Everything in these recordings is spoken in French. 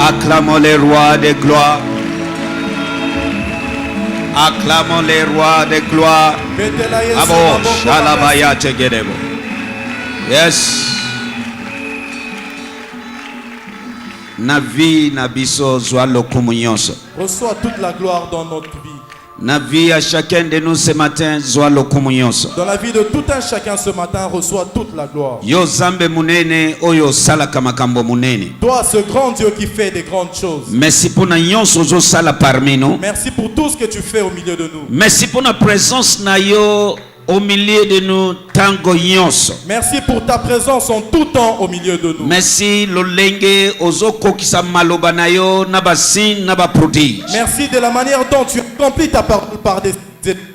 Acclamons les rois de gloire. Acclamons les rois de gloire. Abo shalabaya tegedebo. Yes. Na vie na biso zwa lokumu nyonso. Reçois toute la gloire dans notre vie. Na vie à chacun de nous ce matin zwa lokumu nyonso. Dans la vie de tout un chacun ce matin, reçois toute la gloire. Yo zambe munene oyo salaka makambo munene. Toi, ce grand Dieu qui fait des grandes choses. Merci pour na nyonso zo sala parmi nous. Merci pour tout ce que tu fais au milieu de nous. Merci pour la présence na yo au milieu de nous tango nyonso. Merci pour ta présence en tout temps au milieu de nous. Merci lolenge ozoko kisa maloba na yo na basin na ba prodige. Merci de la manière dont tu accomplis ta parole par des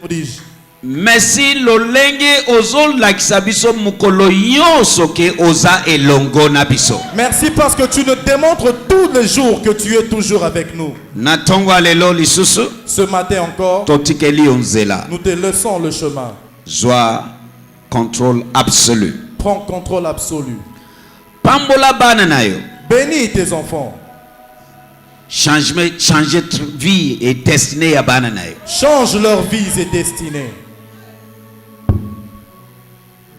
prodiges. Merci lolenge ozol lakisa biso mukolo nyonso ke oza elongo na biso. Merci parce que tu nous démontres tous les jours que tu es toujours avec nous. Na tongo alelo lisusu. Ce matin encore, Totikeli onzela. nous te laissons le chemin. Joie, contrôle absolu. Prends contrôle absolu. Pambola bananayo. Bénis tes enfants. Changer vie et destinée à bananayo. Change leurs vies et destinées.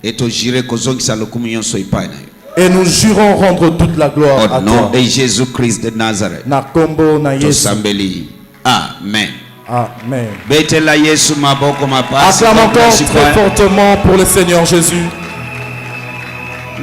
Et to jire kozongi sa lokumu nyonso ipai na yo. Et nous jurons rendre toute la gloire à Au nom toi. de Jésus-Christ de Nazareth. Na kombo na Yesu. Tosambeli. Amen. Amen. Betela Yesu maboko mapasi. Acclame encore très fortement pour le Seigneur Jésus.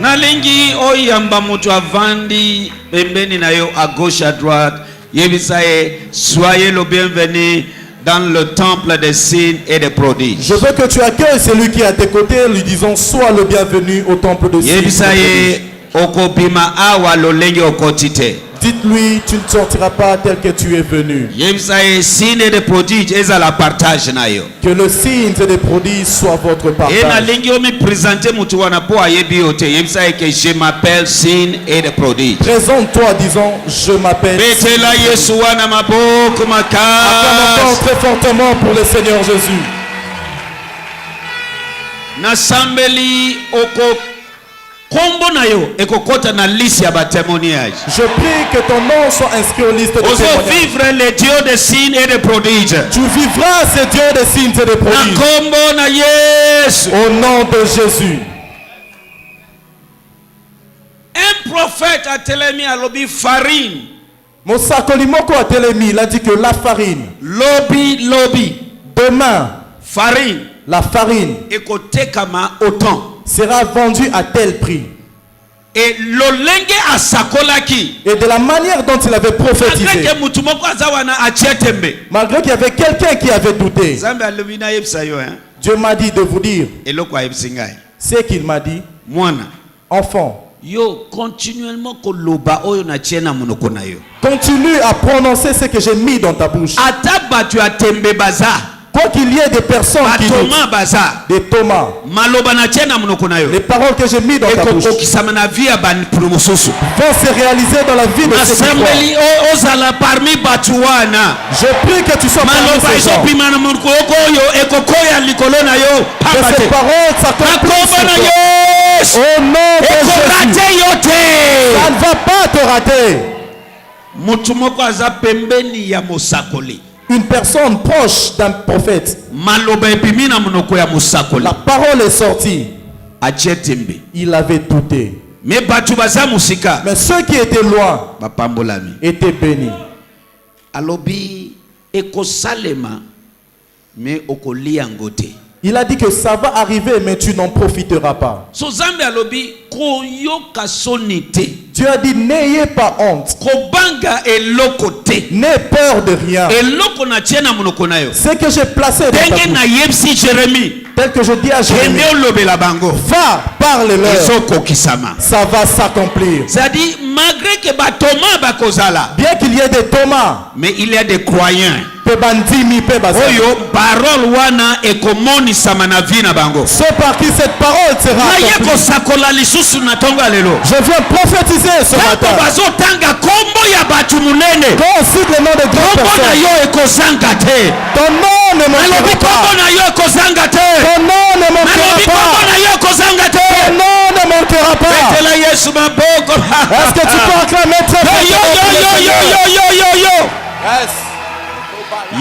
Nalingi oyamba mutu avandi pembeni na yo à gauche à droite. Yebisaye, soyez le bienvenu dans le temple des signes et des prodiges. Je veux que tu accueilles celui qui est à tes côtés, lui disons sois le bienvenu au temple de signes. Yebisaye okobima awa lolenge okotite. Dites-lui, tu ne sortiras pas tel que tu es venu. Yebisaye signes et des prodiges eza la partage na yo. Que le signe et des prodiges soient votre Et partage. nalingi omi présenter mutu wana po ayebi ote. Yebisaye que je m'appelle signes et des prodiges. Présente-toi, disons, je m'appelle. Betela Yesu wana maboko Acclame makasi. encore très fortement pour le Seigneur Jésus. Nasambeli oko kombo na yo ekokota na liste ya ba témoignage. Je prie que ton nom soit inscrit aux listes de Ozo témoignages. vivre les dieux des signes et des prodiges. Tu vivras ces dieux des signes et des Na prodiges. kombo na Yesu. Au nom de Jésus. Un prophète a telemi alobi farine. Mosakoli moko a telemi, il a dit que la farine, Lobi. demain, Farine. la farine Ekotekama autant. sera vendue à tel prix. Et lolenge asakolaki. Et de la manière dont il avait prophétisé, Malgré mutu moko azawana achetembe. malgré qu'il y avait quelqu'un qui avait douté, Zambe alobi na yebisa yo hein. Dieu m'a dit de vous dire Eloko ayebsingai. ce qu'il m'a dit. Mwana. Enfant, Yo continuellement koloba oyo na tiena monoko na yo. continue à prononcer ce que j'ai mis dans ta bouche. Ata batu atembe baza. Quoi qu'il y ait des personnes qui doutent, Batoma baza. des Thomas, Maloba na tiena monoko na yo. les paroles que j'ai mis dans ta bouche Ekokokisama na vie ya ban promososo. vont se réaliser dans la vie de ceux qui croient. Assemblée ozala parmi batu wana. Je prie que tu sois parmi Maloba ces gens. ezopima na monoko oyo ekokoya likolo na yo. Que Pamba ces te. paroles s'accomplissent Nakomba na sur toi. Yesu. Au nom de Jésus. Ekorate yo te. Ça ne va pas te rater. Mutu moko aza pembeni ya mosakoli. Une personne proche d'un prophète, Maloba epimi na monoko ya mosakoli. la parole est sortie. Achetembe. Il avait douté. Mais batu baza musika. Mais ceux qui étaient loin Bapambolami. étaient bénis. Alobi ekosalema mais okolia ngote. Il a dit que ça va arriver, mais tu n'en profiteras pas. So zambe alobi koyoka sonite. Dieu a dit, n'ayez pas honte. Kobanga eloko te. N'aie peur de rien. Eloko na tiena monoko na yo. Ce que j'ai placé dans ta Denge bouche, na yebsi Jérémie. tel que je dis à Jérémie, Kende olobela bango. va, parle-leur. Ezoko kisama. Ça va s'accomplir. C'est-à-dire malgré que batoma bakozala, Bien qu'il y ait des Thomas, mais il y a des croyants. peu bandimi, peu bazar. Oyo parole wana ekomonisama na vie na bango. Ceux par qui cette parole sera Na accomplie. yeko sakola lisusu na tonga lelo. Je viens prophétiser ce Tanto matin. bazotanga kombo ya batu munene. Quand on cite le nom de grandes Kombo na personnes, yo ekozanga te. ton nom ne Malobi manquera kombo pas. na yo ekozanga te. Ton nom ne manquera Malobi kombo pas. na yo ekozanga te. Ton nom ne manquera pas. Betela Yesu maboko. Est-ce que tu peux acclamer très Yo yo fort? Yes.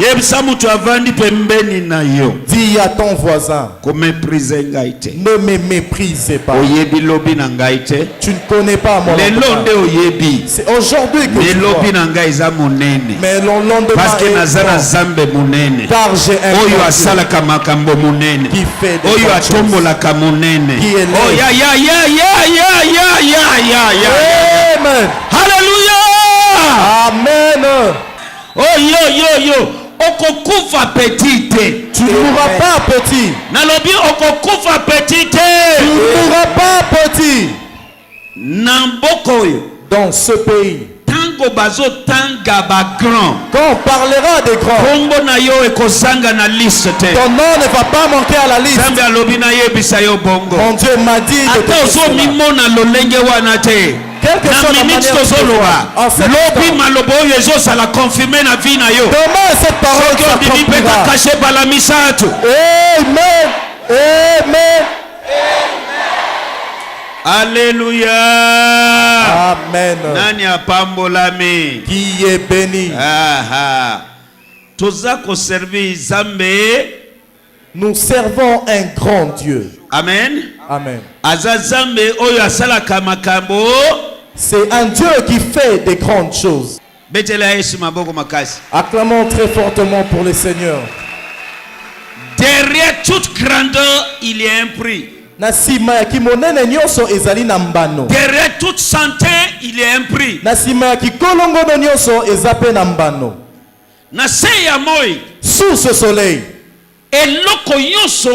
Yebisa mutu avandi pembeni na yo. Dis à ton voisin, Komeprize ngai te. ne me méprisez pas. Oyebi lobi na ngai te. Tu ne connais pas mon Lelo lendemain. nde oyebi. C'est aujourd'hui que Me tu lobi vois. na ngai eza monene. Mais le lendemain Parce que est naza na grand, Zambe monene. car j'ai un Oyo grand Dieu asalaka makambo monene. qui fait des Oyo bonnes choses. atombolaka monene. Qui élève. Oh ya ya ya ya ya ya ya ya ya. Amen. Hallelujah. Amen. Oh yo yo yo. Okokufa petite. Tu ne mourras pas petit. Nalobi okokufa petite. Tu ne mourras pas petit. Namboko yo. Dans ce pays, Tango bazo tanga ba grand. quand on parlera des grands, Kombo na yo ekozanga na liste te. ton nom ne va pas manquer à la liste. Zambe alobi na yebisa yo bongo. Mon Dieu m'a dit de te Ata dire ozo cela. mimona lolenge wana te. Quelle que soit Na la minute manière de tozoloba. en cet Lobi instant, malobo oyo ezosala confirmer na vie na yo. demain cette parole Soki ondimi mpe s'accomplira. kakashe bala misato. Amen. Amen. Alléluia. Amen. Nani apambolami. Qui est béni. Aha. Toza koservi Zambe. Nous servons un grand Dieu. Amen. Amen. Aza Zambe oyo asalaka makambo. C'est un Dieu qui fait des grandes choses. Betela Yesu maboko makasi. Acclamons très fortement pour le Seigneur. Derrière toute grandeur, il y a un prix. Na sima ya kimonene nyonso ezali na mbano. Derrière toute santé, il y a un prix. Na sima ya kikolongono nyonso eza pe na mbano. Na se ya moi, Sous ce soleil, eloko nyonso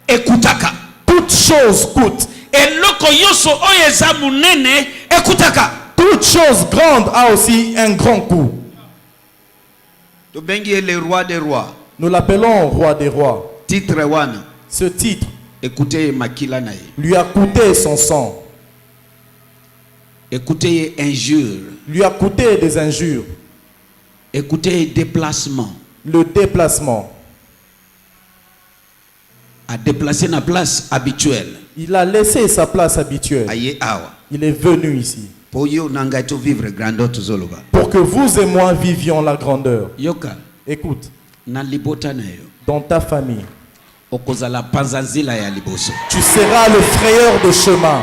ekutaka. toute chose coûte. Eloko nyonso oyo eza munene ekutaka. Toute chose grande a aussi un grand coût. Tobengi ye le roi des rois. Nous l'appelons roi des rois. Titre wana. Ce titre Écoutez makila na ye. lui a coûté son sang, Écoutez injure. lui a coûté des injures, Écoutez déplacement. le déplacement. A déplacer na place habituelle. Il a laissé sa place habituelle. Aye awa. Il est venu ici Po yo nanga to vivre grandeur tozoloba. pour que vous et moi vivions la grandeur. Yoka. Écoute, Na libota na yo. dans ta famille, Okozala panzanzila ya liboso. tu seras le frayeur de chemin.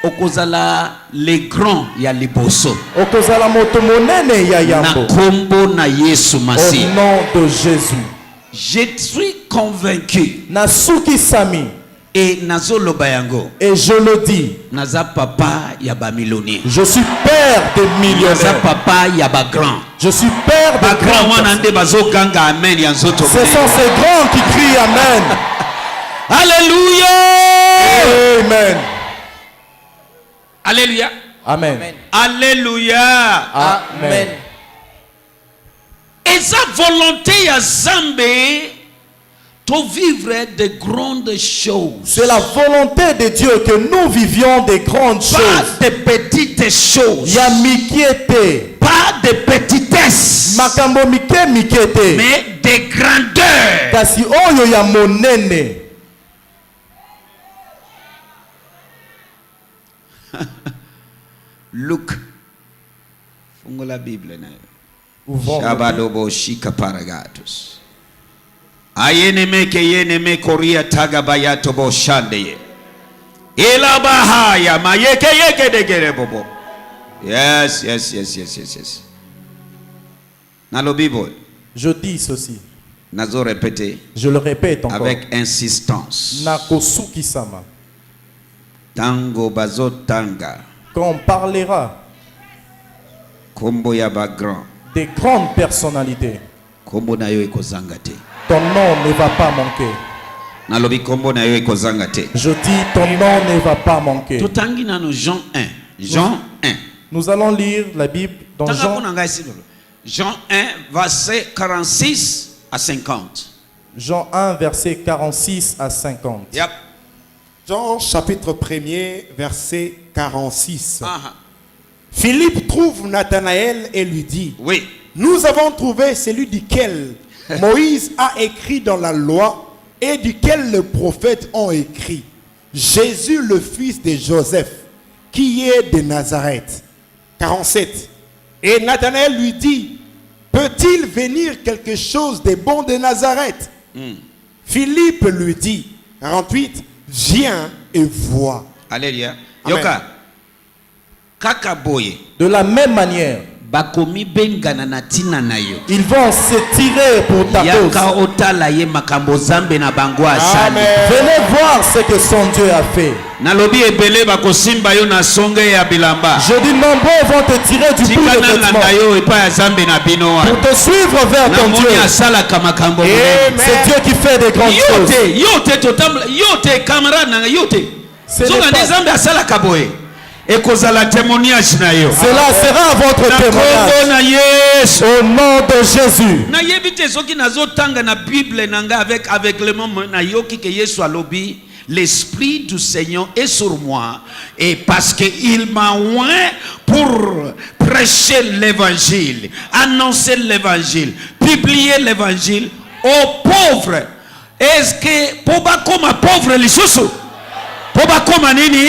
Okozala les grands ya liboso. Okozala moto monene ya Na yambo. kombo na Yesu Au Masi. nom de Jésus. Je suis convaincu Nasuki Sami. et nazoloba yango. Et je le dis, Naza papa ya ba millionnaire. je suis père des Naza millionnaires. papa ya ba grand. Je suis père Ba des grand grands. wana nde bazo ganga amen ya nzoto. Ce sont ces grands qui crient Amen. Alléluia. Amen. Alléluia. Amen. Alléluia. Amen. Et sa volonté ya Zambe to vivre de grandes choses. C'est la volonté de Dieu que nous vivions des grandes choses. Pas de petites choses. Ya mikiete. Pas de petitesse. Makambo mike mikete. Mais de grandeur. Kasi oyo ya monene. Luc. Fungo la Bible na. Ouvrons le Shabadobo shika paragatus. Ayeneme ke yeneme koria tagabaya tobo shandeye. Ela bahaya mayeke yeke degere bobo. Yes. Nalo Bible. Je dis ceci. Nazo répéter Je le répète encore. avec insistance. Nakosuki Sama. Tango bazo tanga. Quand on parlera Kombo ya ba grand. des grandes personnalités, Kombo na yo ekozanga te. ton nom ne va pas manquer. Nalobi kombo na yo ekozanga te. Je dis ton nom ne va pas manquer. Totangi nano Jean 1. Jean 1. Nous allons lire la Bible dans Tanga Jean, kuna ngai sibolo. Jean 1 verset 46 à 50. Jean 1, verset 46 à 50. Yep. Jean chapitre 1er, verset 46. Aha. Philippe trouve Nathanaël et lui dit, Oui. nous avons trouvé celui duquel Moïse a écrit dans la loi et duquel les prophètes ont écrit, Jésus le fils de Joseph, qui est de Nazareth. 47. Et Nathanaël lui dit, peut-il venir quelque chose de bon de Nazareth? Philippe lui dit, 48, viens et vois. Alléluia. Amen. Yoka. Kaka boye. De la même manière, Bakomi bengana na tina na yo. ils vont se tirer pour ta cause. Yaka otala ye makambo zambe na bango asali. Amen. Venez voir ce que son Dieu a fait. Nalobi ebele bakosimba yo na songe ya bilamba. Je dis, nombreux vont te tirer du bout Tika de na vêtements landa yo epa ya zambe na bino wa. pour te suivre vers Na ton Dieu. moni asalaka makambo Amen. monene. C'est Dieu qui fait des grandes choses. Yote totamla yote camarade na yote. Ce n'est Zonga pas- nzambe asalaka boye. Ekozala témoignage na yo. Cela sera votre Na kombo témoignage. na Yesu. Au nom de Jésus. nayebi te soki nazotanga na bible na nga avec le mot nayoki ke Yesu alobi l'esprit du Seigneur est sur moi et parce que il m'a oint pour prêcher l'évangile, annoncer l'évangile, publier l'évangile aux pauvres. Est-ce que poba koma pauvre lisusu poba koma nini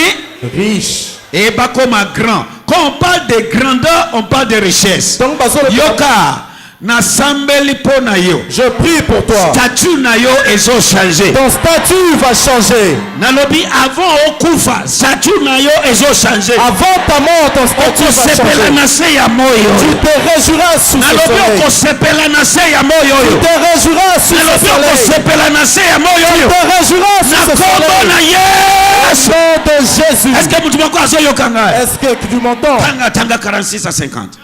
Riche. et ba koma grand. Quand on parle de grandeur, on parle de richesse. Donc, bazo le- Yoka na sambeli po na yo. je prie pour toi. Statut na yo ezo changer. Ton statut va changer. Nalobi avant okufa, statut na yo ezo changer. Avant ta mort, ton statut va Okosepela changer. na se ya moyo. Tu te réjouiras sous ce Nalobi soleil. okosepela na se ya moyo Tu yo. te réjouiras sous ce Nalobi soleil. okosepela na se ya moyo Tu yo. te réjouiras sous Na ce kombo soleil. na Yesu. Au nom de Jésus. Est-ce que mutu moko azoyoka ngai? Est-ce que tu m'entends? Tanga 46 à 50.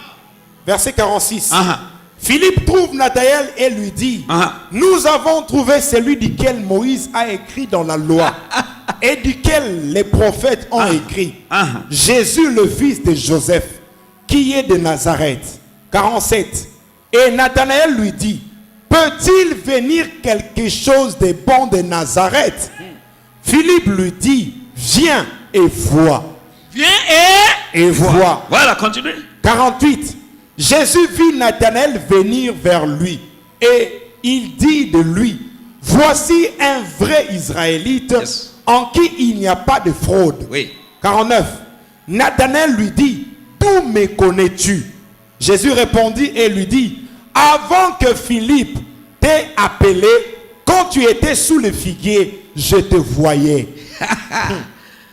Verset 46. Aha. Philippe trouve Nathanaël et lui dit, Ah. nous avons trouvé celui duquel Moïse a écrit dans la loi et duquel les prophètes ont écrit. Ah. Jésus, le fils de Joseph, qui est de Nazareth. 47. Et Nathanaël lui dit, peut-il venir quelque chose de bon de Nazareth? Philippe lui dit, viens et vois. Viens Et vois. Voilà, continue. 48. Jésus vit Nathanaël venir vers lui et il dit de lui, voici un vrai Israélite Yes. en qui il n'y a pas de fraude. Oui. 49. Nathanaël lui dit, d'où me connais-tu? Jésus répondit et lui dit, avant que Philippe t'ait appelé, quand tu étais sous le figuier, je te voyais.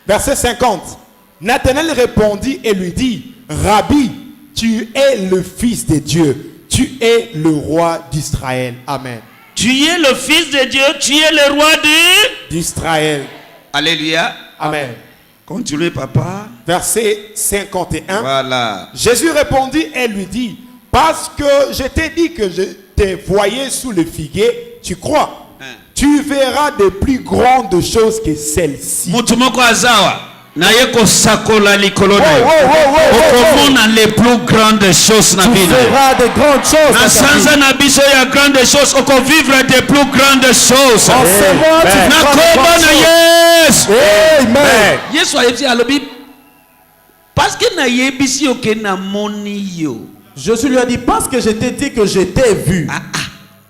Verset 50. Nathanaël répondit et lui dit, Rabbi, tu es le Fils de Dieu, tu es le roi d'Israël. Amen. Tu es le fils de Dieu, tu es le roi D'Israël. Alléluia. Amen. Continue, papa. Verset 51. Voilà. Jésus répondit et lui dit, parce que je t'ai dit que je te voyais sous le figuier, tu crois. Tu verras de plus grandes choses que celles-ci. Mutu moko azawa. Na yeko sakola likolo na yo. Tu Okomona les plus grandes choses na bino. verras de grandes choses. Na dans ta sanza vie. na biso ya grandes choses, oko vivre des plus grandes choses. En ce mois, tu Na verras de kombo grandes na choses. Yesu. Amen. Yesu ayebisi alobi parce que nayebisi yo ke namoni yo. Jésus lui a dit, parce que je t'ai dit que je t'ai vu,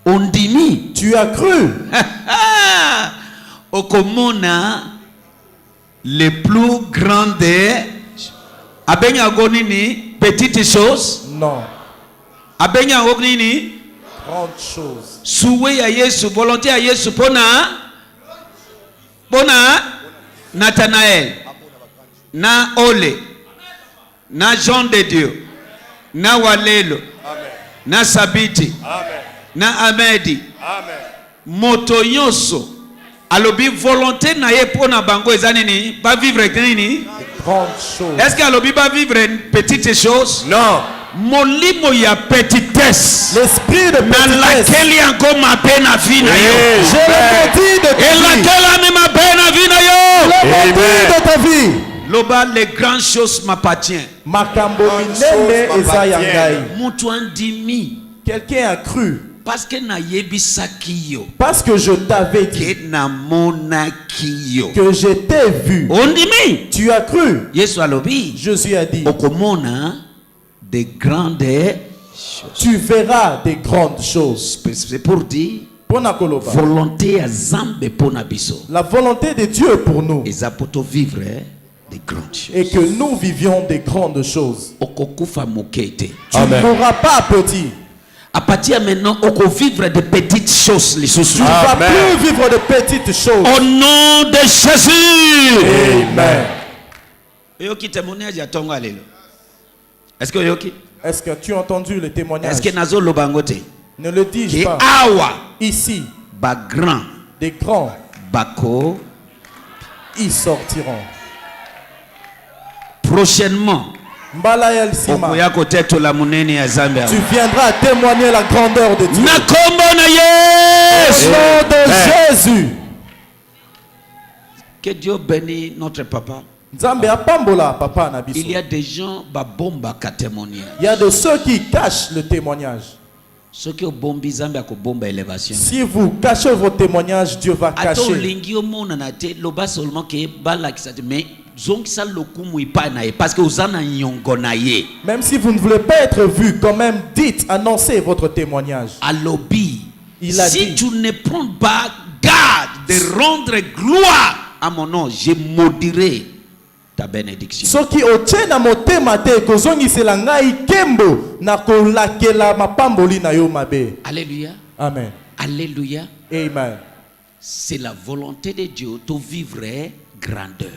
Ondimi. tu as cru. Okomona les plus grandes abenyango nini petites choses Non, abenyango nini grandes choses. souhait ya Yesu volonté ya Yesu pona Nathanaël na Ole na Jean de Dieu na Walelo na Sabiti na Amedi moto nyonso alobi volonté na ye pona bango ezani nini ba vivre nini. Grandes choses. Est-ce que alobi ba vivre une petite chose? Non. Molimo ya petitesse L'esprit de na petitesse. laquelle yango mabe na vie na yo. Je le maudis de ta vie. Elakela mi mabe na vie na yo. Je le maudis de ta vie. Loba les grandes choses m'appartiennent. Makambo minene eza ya ngai. Mutu andimi Quelqu'un a cru parce que na yebisaki yo parce que je t'avais dit ke na monaki yo. que je t'ai vu. Ondimi Tu as cru. Yesu alobi Jésus a dit, okomona de grandes choses. tu verras des grandes choses. C'est pour dire Pona koloba. volonté ya Zambe pona biso. La volonté de Dieu pour nous, Eza poto vivre des grandes choses. et que nous vivions des grandes choses. Okokufa mokete. Tu ne mourras pas petit. À partir de maintenant, on va vivre de petites choses. Les Tu choses. ne vas plus vivre de petites choses. Au nom de Jésus. Amen. Yoki témoignage ya tonga lelo. Est-ce que yoki? Est-ce que tu as entendu le témoignage? Est-ce que nazo lobangote? Ne le dis-je Et pas. awa Ici, ba grand des grands, bako ils sortiront. prochainement. Mbala El Sima, Okoya koteto la munene ya Zambia. tu viendras témoigner la grandeur de Dieu. Na kombo na Au Yesu. nom de Jésus. Que Dieu bénisse notre papa. Nzambe apambola papa na biso. Il y a des gens ba bomba ka témoigner. Il y a de ceux qui cachent le témoignage. Ceux qui ont bombi Zambia ko bomba élévation. Si vous cachez vos témoignages, Dieu va Ato cacher. lingi omona na te loba seulement que bala kisate mais zongisa lokumu ipa na ye parce que uzana nyongo na ye. Même si vous ne voulez pas être vu, quand même, dites, annoncez votre témoignage. À lobby. Il a Si dit. tu ne prends pas garde de rendre gloire à mon nom, je maudirai ta bénédiction. Soki otie na motema te kozongisela ngai kembo na kolakela mapamboli na yo mabe. Alléluia. Amen. Alléluia. Amen. C'est la volonté de Dieu de vivre grandeur.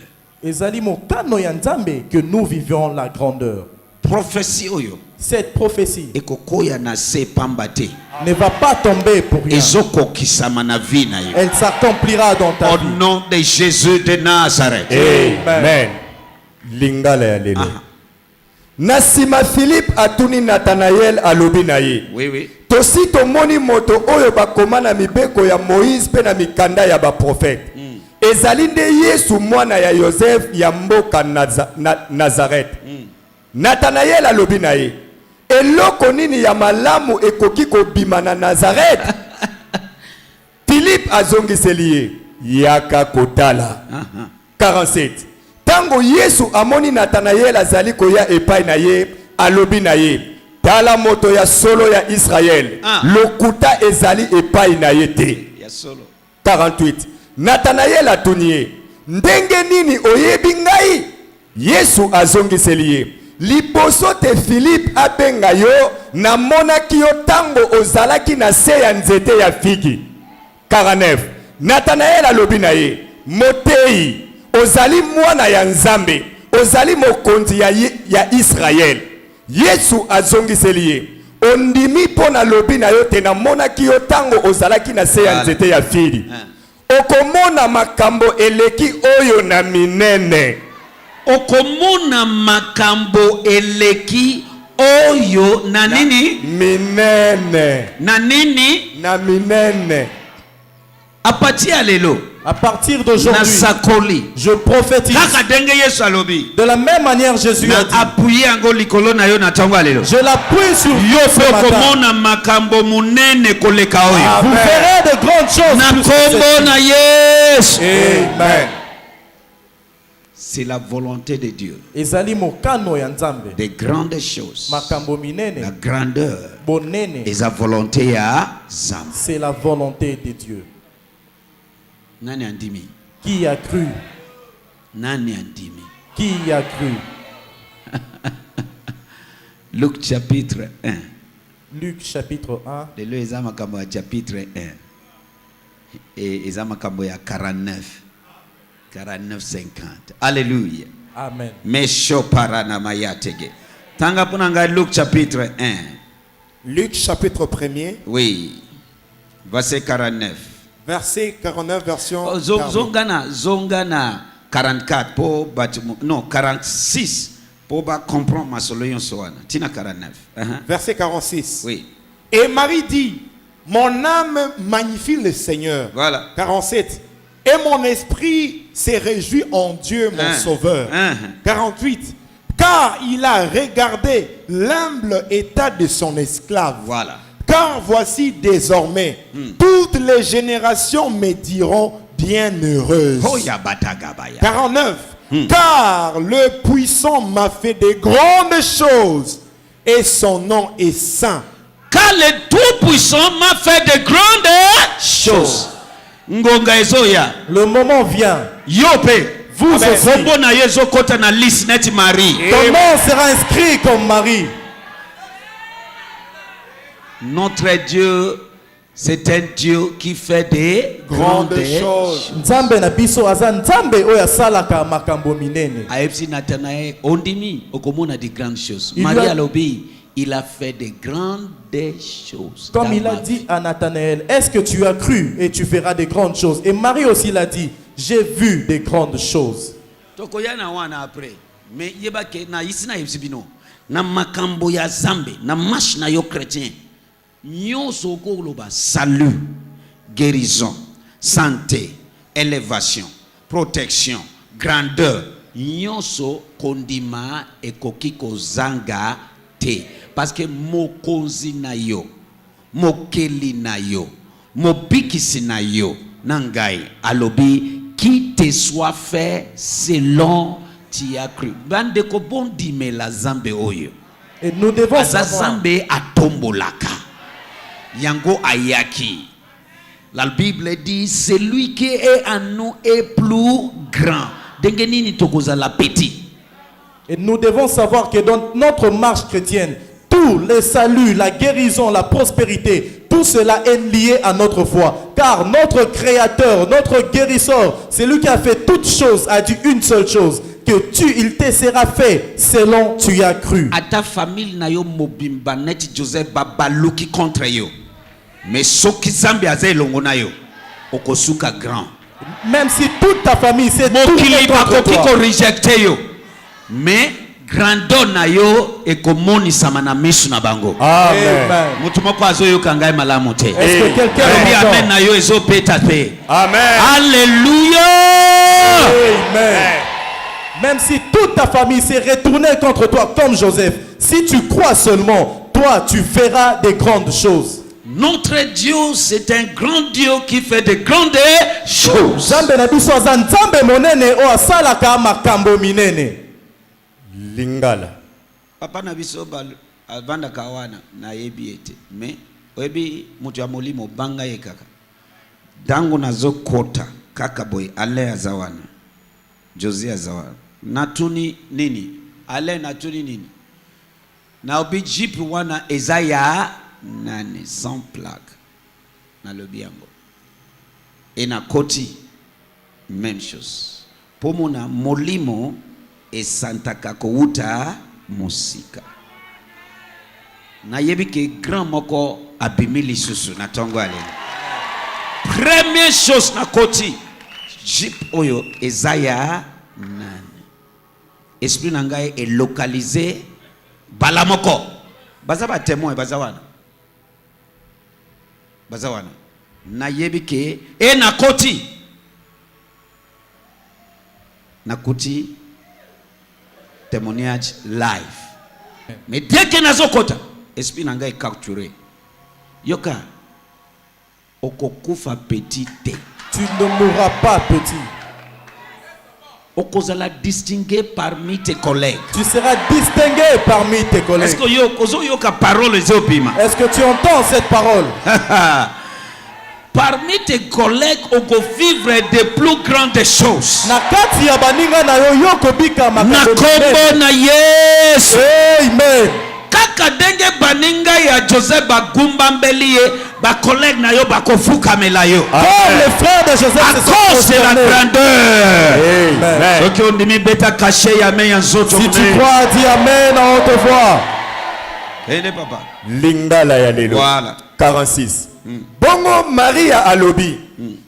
Ezali mokano ya Nzambe que nous vivions la grandeur. Prophétie oyo Cette prophétie ekokoya na se pambate ne va pas tomber pour rien. ezokokisama na vie na yo. Elle s'accomplira dans ta Au vie. nom de Jésus de Nazareth. Amen. Lingala ya lelo. Ah. Na sima Philippe atuni Nathanaël alobi na ye. Oui, oui. Tosi tomoni moto oyo bakoma na mibeko ya Moïse pe na mikanda ya ba prophète. Ezali nde Yesu mwana ya Joseph ya mboka Nazareth. Nathanaël alobi na ye. Eloko nini ya malamu ekoki kobima na Nazareth? Philippe azongiseli ye. Yaka kotala. 47. Tango Yesu amoni Nathanaël azali koya epai na ye, alobi na ye. Tala moto ya solo ya Israël. Lokuta ezali epai na ye te. Ya solo. 48. Nathanaël atuni ye. Ndenge nini oyebi ngai? Yesu azongiseli ye. Liboso te Philippe abenga yo, namonaki yo tango ozalaki na se ya nzete ya figi. 49. Nathanaël alobi na ye. Motei, ozali mwana ya Nzambe, ozali mokonzi ya Israël. Yesu azongiseli ye. Ondimi pona lobi na yo te namonaki yo tango ozalaki na se ya nzete ya figi. Okomona makambo eleki oyo na minene. Okomona makambo eleki oyo na nini? Minene. Na nini? Na minene. À partir de lelo. À partir Na d'aujourd'hui, sakoli. je prophétise. Kaka denge Yesu alobi. De la même manière, Jésus a Na dit. appuyer ango likolo na yo na tango lelo. Je l'appuie sur Yo vous ce matin. okomona makambo munene koleka oyo. Vous verrez de grandes choses. Na plus que kombo ceci. na Yesu. Amen. C'est la volonté de Dieu. Ezali mokano ya Nzambe. Des grandes choses. Makambo La minene, grandeur. bonene, Et sa volonté ya Zam. c'est la volonté de Dieu. Nani andimi? Qui a cru? Nani andimi? Qui a cru? Luc chapitre 1. Luc chapitre 1. Lelo eza makambo ya chapitre 1. Et eza makambo ya 49. 49-50. Alléluia. Amen. Mesho parana mayatege. Tanga punanga Luc chapitre 1. Luc chapitre 1er, Oui. Verset 49. verset 49, version. Oh, zongana 44 pour bâtiment. Non, 46 pour ba comprendre ma solution soana. Tina 49. Verset 46. Oui. Et Marie dit, mon âme magnifie le Seigneur. Voilà. 47. Et mon esprit s'est réjoui en Dieu, mon Sauveur. 48. Car il a regardé l'humble état de son esclave. Voilà. Car voici désormais, toutes les générations me diront bienheureuse. Oh ya batagabaya. 49. Car le puissant m'a fait de grandes choses et son nom est saint. Car le Tout-Puissant m'a fait de grandes choses. Ngonga ezoya. Le moment vient. Yope. Vous Amen. aussi. Kombo na yo ezokota na liste neti Marie. Ton nom sera inscrit comme Marie. Notre Dieu, c'est un Dieu qui fait des Grandes grandes choses. Nzambe na biso aza nzambe oyo asalaka makambo minene. AFC Nathanaël, ondimi, okomona des grandes choses. Il Marie lui a- Alobi, il a fait des grandes choses. Comme dans il a ma dit vie. à Nathanaël, est-ce que tu as cru et tu feras des grandes choses? Et Marie aussi l'a dit, j'ai vu des grandes choses. Tokoya na wana après. Mais yebake na isi na AFC bino. Na makambo ya zambe, na marche na yo chrétien. Nyonso okoloba salut, guérison, santé, élévation, protection, grandeur. Nyonso kondima ekoki kozanga te. Parce que mokonzi na yo, mokeli na yo, mobikisi na yo, nangai alobi, qui te soit fait selon tu as cru. Bande ko bondi me la zambe oyo. Et nous devons Aza savoir, zambe atombolaka. Yango ayaki. La Bible dit, celui qui est en nous est plus grand. Dengenini tokoza la petit. et nous devons savoir que dans notre marche chrétienne, tout les saluts, la guérison, la prospérité, tout cela est lié à notre foi. Car notre Créateur, notre guérisseur, c'est lui qui a fait toutes choses, a dit une seule chose, que il te sera fait selon tu as cru. À ta famille na yo mobimba net Joseph babaluki contre yo. Mais soki zambe aza elongo na yo, okosuka grand. Même si toute ta famille, c'est tout Mokili contre bakoki toi. ko rejecte yo. Mais grandeur na yo ekomonisama na misu na bango. Amen. Amen. Mutu moko azoyoka ngai malamu te. Est-ce que quelqu'un Alobi amen m'entend? na yo ezopeta te. Amen. Alléluia. Amen. Même si toute ta famille s'est retournée contre toi comme Joseph, si tu crois seulement, toi tu feras des grandes choses. Notre Dieu, c'est un grand Dieu qui fait de grandes choses. Nzambe na biso aza nzambe monene o asalaka makambo minene. Lingala. Papa na biso avanda kawana na yebi ete. Mais oyebi mutu ya molimo banga ye kaka. Dangu nazo kota kaka boy ale azawana. Josia azawana. Natuni nini? Ale natuni nini? Na obi jeep wana ezaya nane sans plaque. Na lobi yango. Et na koti même chose. Pomona molimo e santa kakouta musika. Na yebi ke grand moko abimili susu na tongo ale. Première chose na koti jeep oyo ezaya nane. Esprit na ngai est localisé balamoko. Baza ba témoin bazawana. Bazawana. Na yebi ke e na koti. Na koti témoignage live. Mais dès que nazo kota, esprit na ngai capturé. Yoka okokufa petit te. Tu ne mourras pas petit. Okozala distingué parmi tes collègues. Tu seras distingué parmi tes Est-ce collègues. que yo kozo yoka parole zopima? Est-ce que tu entends cette parole? Parmi tes collègues, on peut vivre de plus grandes choses. Na kati ya baninga na yo yoko bika Na makambo minene. kombo na Yesu. Amen. Kaka denge baninga ya Joseph bagumba mbeli ye, ba collègue na yo bakofuka mela yo. Comme les frères de Joseph À se sont cause de la prosternés. grandeur. Amen. Soki ondimi beta caché ya me ya nzoto. Si tu crois, dis Amen en haute voix. Ede papa. Lingala ya lelo. Voilà. 46. Bongo Maria alobi.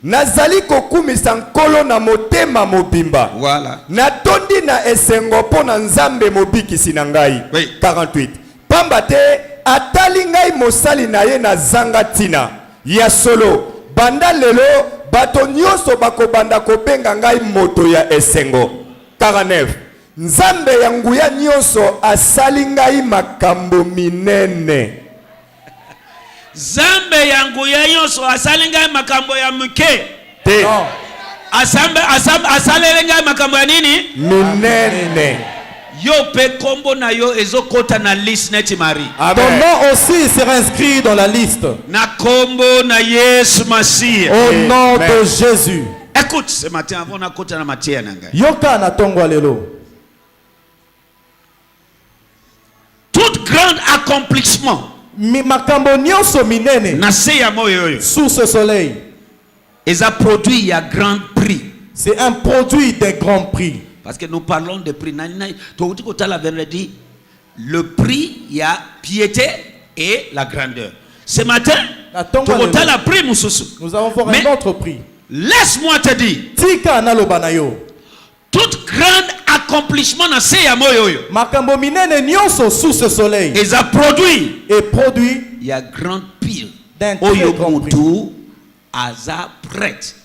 Nazali kokumisa nkolo na motema mobimba. Voilà. Natondi na esengo po na nzambe mobikisi na ngai. Oui. 48. Pamba te atali ngai mosali na ye na zanga tina. Ya solo. Banda lelo bato nyonso bakobanda kobenga ngai moto ya esengo. 49. Nzambe ya nguya nyonso asali ngai makambo minene. Zambe yangu ya yonso asalinga makambo ya muke. Te. Non. Asalenga makambo ya nini? Minene. Yo pe kombo na yo ezokota na liste neti Marie. Ton Amen. nom aussi sera inscrit dans la liste. Na kombo na Yesu Masiya. Au nom Amen. de Jésus. Écoute ce matin avant na kota na matière nanga. Yoka na tongo lelo. Tout grand accomplissement Makambo nyonso minene na se ya moyo yo. sous ce soleil. Ils ont produit il y a grand prix. C'est un produit d'un grand prix. Parce que nous parlons de prix. Le prix, il y a piété et la grandeur. Ce matin, nous avons fait un autre prix. Laisse-moi te dire, Tika na lobanayo. tout grand accomplissement na se ya moyo yo. Makambo minene nyonso sous ce soleil. Ils ont produit. Et produit Il y a grand pile. d'un très grand prix. Aza prête.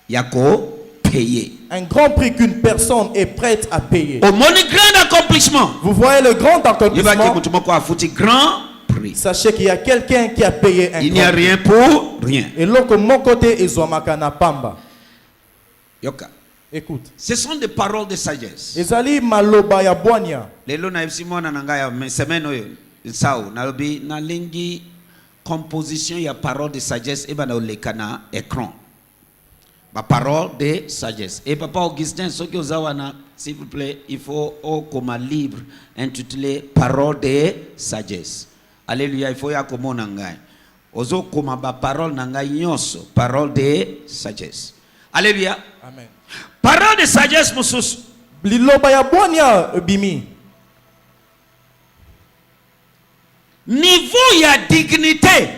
Yako payé. Un grand prix qu'une personne est prête à payer. Au monde grand accomplissement. Vous voyez le grand accomplissement. Grand prix. Sachez qu'il y a quelqu'un qui a payé un Il n'y a grand rien pour rien. prix. Et là, de mon côté, ils ont makana pamba. Yoka. Écoute. Ce sont des paroles de sagesse. Ezali maloba ya bwanya. Lelo na simona nanga ya semaine oyo sao nalobi na lingi composition ya parole de sagesse et bana olekana écran. Ma parole de sagesse. Et papa Augustin soki ozawana s'il vous plaît, il faut comme un livre intitulé parole de sagesse. Alléluia, il faut ya komona ngai. Ozo koma ba parole nanga nyonso, parole de sagesse. Alléluia. Amen. Parole de sagesse mususu. Liloba ya bwanya bimi. Niveau ya dignité.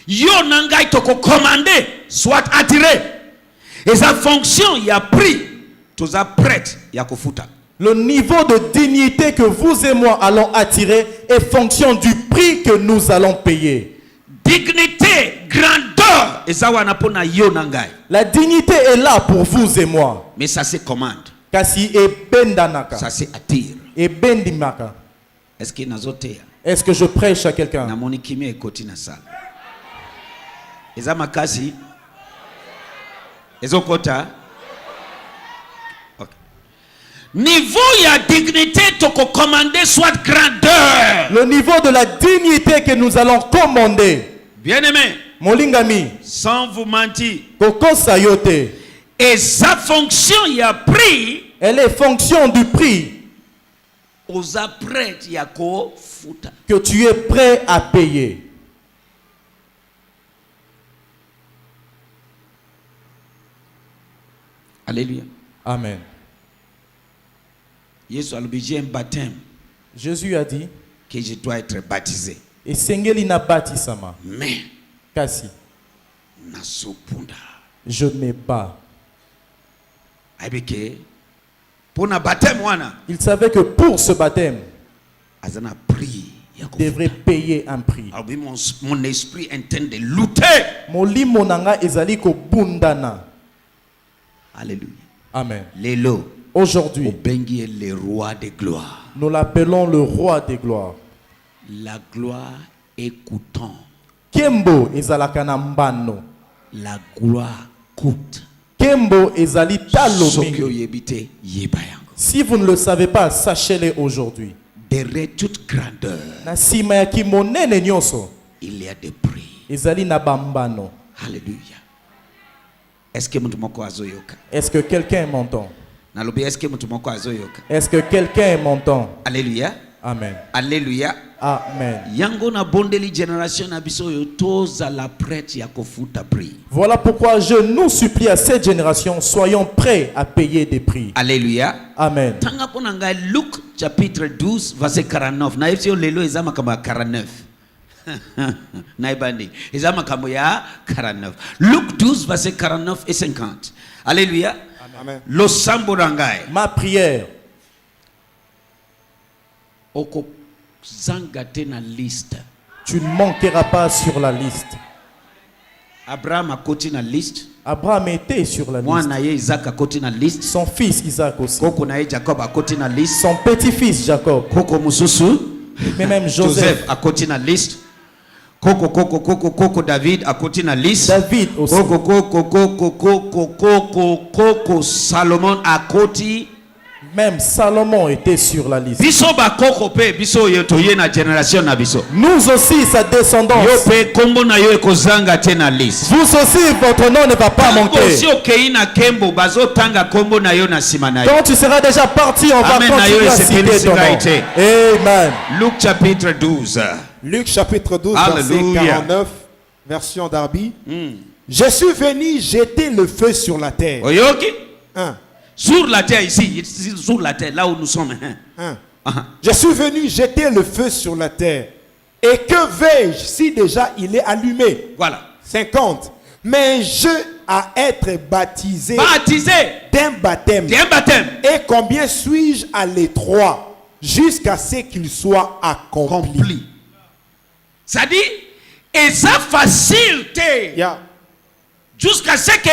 Yo nangai toko commander, soit attiré. Et sa fonction y a pris. Tous à prête ya kofuta. Le niveau de dignité que vous et moi allons attirer est fonction du prix que nous allons payer. Dignité, grandeur. Et ça wana pona yo nangai. La dignité est là pour vous et moi. Mais ça se commande. Kasi e bendanaka. Ça se attire. E bendimaka. Est-ce qu'il nazotea? Est-ce que je prêche à quelqu'un? Na moni kimi ekoti na sala. Eza makasi. Ezo kota. Okay. Niveau ya dignité toko commander soit grandeur. Le niveau de la dignité que nous allons commander. Bien-aimé. Molingami. Sans vous mentir. Koko sayote. Et sa fonction y a pris. Elle est fonction du prix. Aux apprêts yako futa. Que tu es prêt à payer. Alléluia. Amen. Jésus a obligé un baptême. Jésus a dit Que je dois être baptisé. et sengeli na batisama. Mais Kasi nasopunda. je me bats. Abeke pour na baptême wana. Il savait que pour ce baptême, Azana prix il devrait payer un prix. alors mon esprit intend de lutter. Molimo nanga ezali ko bundana. Alléluia. Amen. Lelo Aujourd'hui, Obengi est le roi de gloire. nous l'appelons le roi des gloires. La gloire écoutant. Kembo ezalaka na mbano. La gloire coûte. Kembo ezali talo Soki mingi. oyebite yeba yango. Si vous ne le savez pas, sachez-le aujourd'hui. Derrière toute grandeur, Na sima ya kimonene nyonso, il y a des prix. ezali na bambano. Alléluia. Est-ce que mtu moko azoyoka? Est-ce que quelqu'un m'entend? Nalobi est-ce que mtu moko azoyoka? Est-ce que quelqu'un m'entend? Alléluia. Amen. Alléluia. Amen. Yango na bondeli génération na biso yo toza la prête ya kofuta prix. Voilà pourquoi je nous supplie à cette génération, soyons prêts à payer des prix. Alléluia. Amen. Tanga pona ngai Luc chapitre 12 verset 49. Na ifsio lelo ezama kama 49. Naibandi. Ezama kama ya 49. Luc 12 verset 49 et 50. Alléluia. Amen. Lo sambo ngai. Ma prière, Oko zangate na liste. tu ne manqueras pas sur la liste. Abraham akoti na liste. Abraham était sur la liste. Mwana ye Isaac akoti na liste. Son fils Isaac aussi. Koko na ye Jacob akoti na liste. Son petit-fils Jacob. Koko mususu. Mais même Joseph Joseph. akoti na liste. Koko David akoti na liste. David aussi. Koko Salomon akoti Même Salomon était sur la liste. Biso bakoko pe biso yo toye na generation na biso. Nous aussi, sa descendance. Yo pe kombo na yo ekozanga te na liste. Vous aussi, votre nom ne va pas manquer. Si okei na kembo bazo tanga kombo na yo na sima na yo. Quand tu seras déjà parti, on va Amen, continuer à citer ton nom. Amen. Luc chapitre 12. Luc chapitre 12, Alléluia. verset 49, version Darby. Je suis venu jeter le feu sur la terre. Oyoki? Un. Sur la terre ici, sur la terre, là où nous sommes. Un. Je suis venu jeter le feu sur la terre. Et que vais-je si déjà il est allumé? Voilà. 50. Mais je à être baptisé Baptisé d'un baptême. d'un baptême. Et combien suis-je à l'étroit jusqu'à ce qu'il soit accompli? Accompli. Ça dit, et ça facilité Yeah. jusqu'à ce que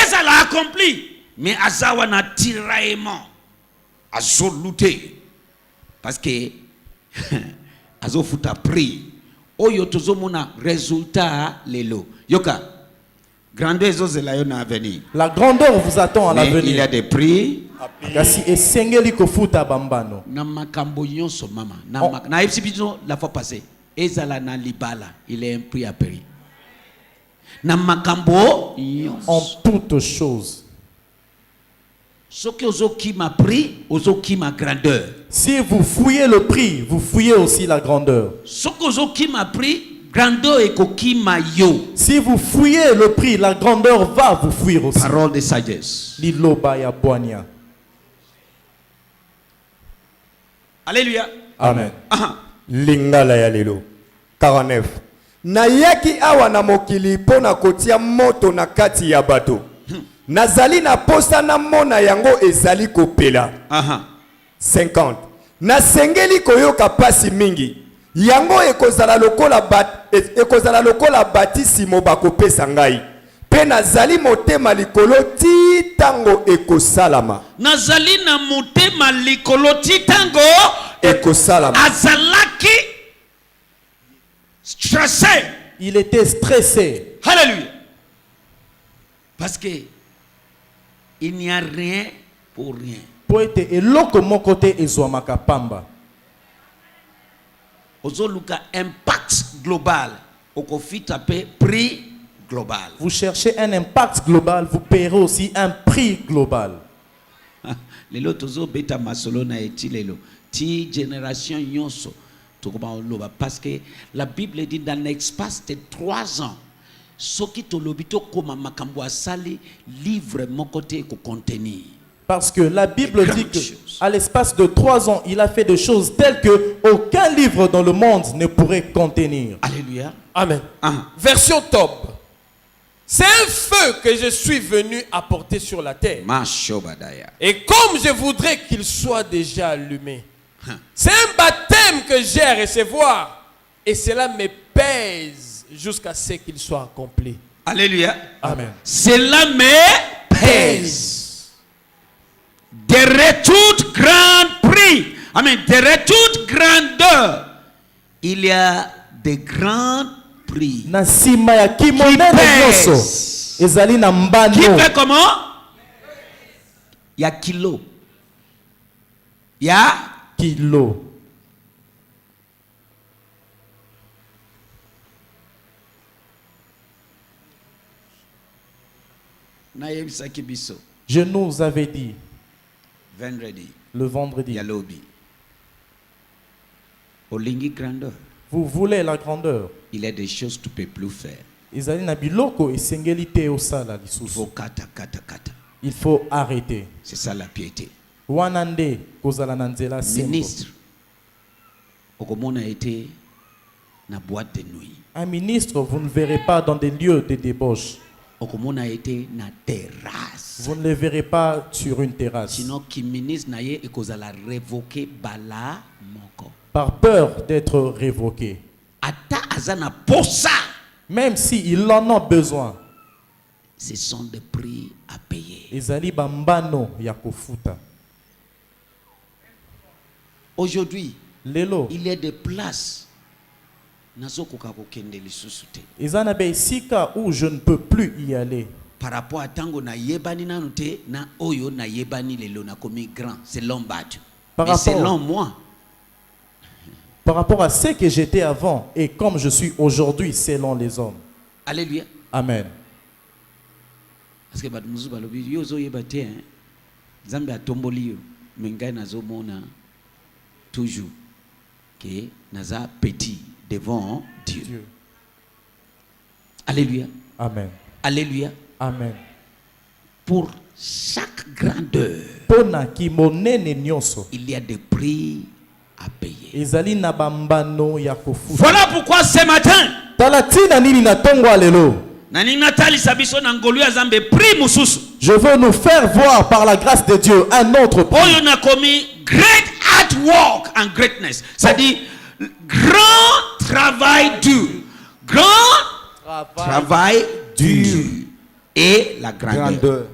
ça l'a accompli. Mais azawa na tiraillement, azo lutter. Parce que azo futa pris. Oyo tozo mona résultat lelo. Yoka. Grandeur ezo zela yo na avenir. La grandeur vous attend à Mais il y l'avenir. a des prix. Kasi esengeli kofuta bambano. Na makambo nyonso mama. Na exhibition la fois passée. Ezala na libala. Il est un prix à payer. Na makambo nyonso. En toutes choses. Ce que ozo qui m'a pris, ozo qui m'a grandeur. Si vous fouillez le prix, vous fouillez aussi la grandeur. Ce que ozo qui m'a pris, grandeur et qui m'a yo. Si vous fouillez le prix, la grandeur va vous fuir aussi. Parole de sagesse. Liloba ya boania. Alléluia. Amen. Ah. Lingala ya lelo. 49. Nayaki awa na mokili pona kotia moto na kati ya bato. Nazali na posa na mona yango ezali kopela. 50. Nasengeli koyoka pasi mingi. Yango ekozala lokola batisimo bakopesa ngai. Pe nazali motema likolo ti tango ekosalama. Nazali na motema likolo ti tango Ekosalama. azalaki stressé. Il était stressé. Alléluia. Parce que il n'y a rien pour rien. Poete eloko moko te ezwamaka pamba. Ozoluka impact global. Okofi tape prix global. Vous cherchez un impact global, vous payerez aussi un prix global. Lelo tozo beta masolo na eti lelo. Ti génération nyonso. Parce que la Bible dit dans l'espace de 3 ans, ce qui te lobito comme makambo asali livre mon côté ko contenir. Parce que la Bible dit qu'à l'espace de 3 ans, il a fait des choses telles que aucun livre dans le monde ne pourrait contenir. Alléluia. Amen. Version top. C'est un feu que je suis venu apporter sur la terre. Mashobadaya. Et comme je voudrais qu'il soit déjà allumé. C'est un baptême que j'ai à recevoir. Et cela me pèse jusqu'à ce qu'il soit accompli. Alléluia. Amen. Cela me pèse. Derrière toute grand prix, amen, derrière toute grandeur, il y a des grands prix. Na sima ya kimonene nyonso ezali na mbano. Qui fait comment? Il y a kilo. Il y a Kilo. Je nous avais dit vendredi, le vendredi, yalobi. Olingi grandeur. vous voulez la grandeur. Il y a des choses que tu ne peux plus faire. Ezali na biloko esengeli te osala lisusu. Faut kata. Il faut arrêter. C'est ça la piété. Wanande kozala na nzela sembo. Ministre, Okomona a été na boîte de nuit. Un ministre, vous ne verrez pas dans des lieux de débauche. Okomona a été na terrasse. Vous ne le verrez pas sur une terrasse. Sinon, qui ministre na ye ekozala révoqué bala moko. Par peur d'être révoqué. Ata azana posa. Même s'il en a besoin. Ce sont des prix à payer. Ezali bambano ya kofuta. Aujourd'hui, Lelo. il y a des places. Nazo koka kokende lisusu te. Ezana be sika où je ne peux plus y aller. par rapport à tango na yebani nanu te na oyo na yebani lelo na komi grand selon Batu. Par Mais rapport- selon moi, Par rapport à ce que j'étais avant et comme je suis aujourd'hui selon les hommes. alléluia. Amen. Parce que batu muzu balobi yo zo yeba te hein. Nzambe atomboli yo mais ngai nazomona toujours que naza petit devant Dieu. Dieu. Alléluia. Amen. Alléluia. Amen. Pour chaque grandeur, Pona ki monene nyonso. il y a des prix à payer. Ezali na bambano ya kofuta. Voilà pourquoi ce matin, Talatina nini na tongo alelo. nani natali sabiso na ngolu ya Zambe prix mususu. Je veux nous faire voir par la grâce de Dieu un autre prix. Oyo na komi great artwork and greatness. C'est-à-dire grand travail dur. Grand travail dur. Et la grandeur.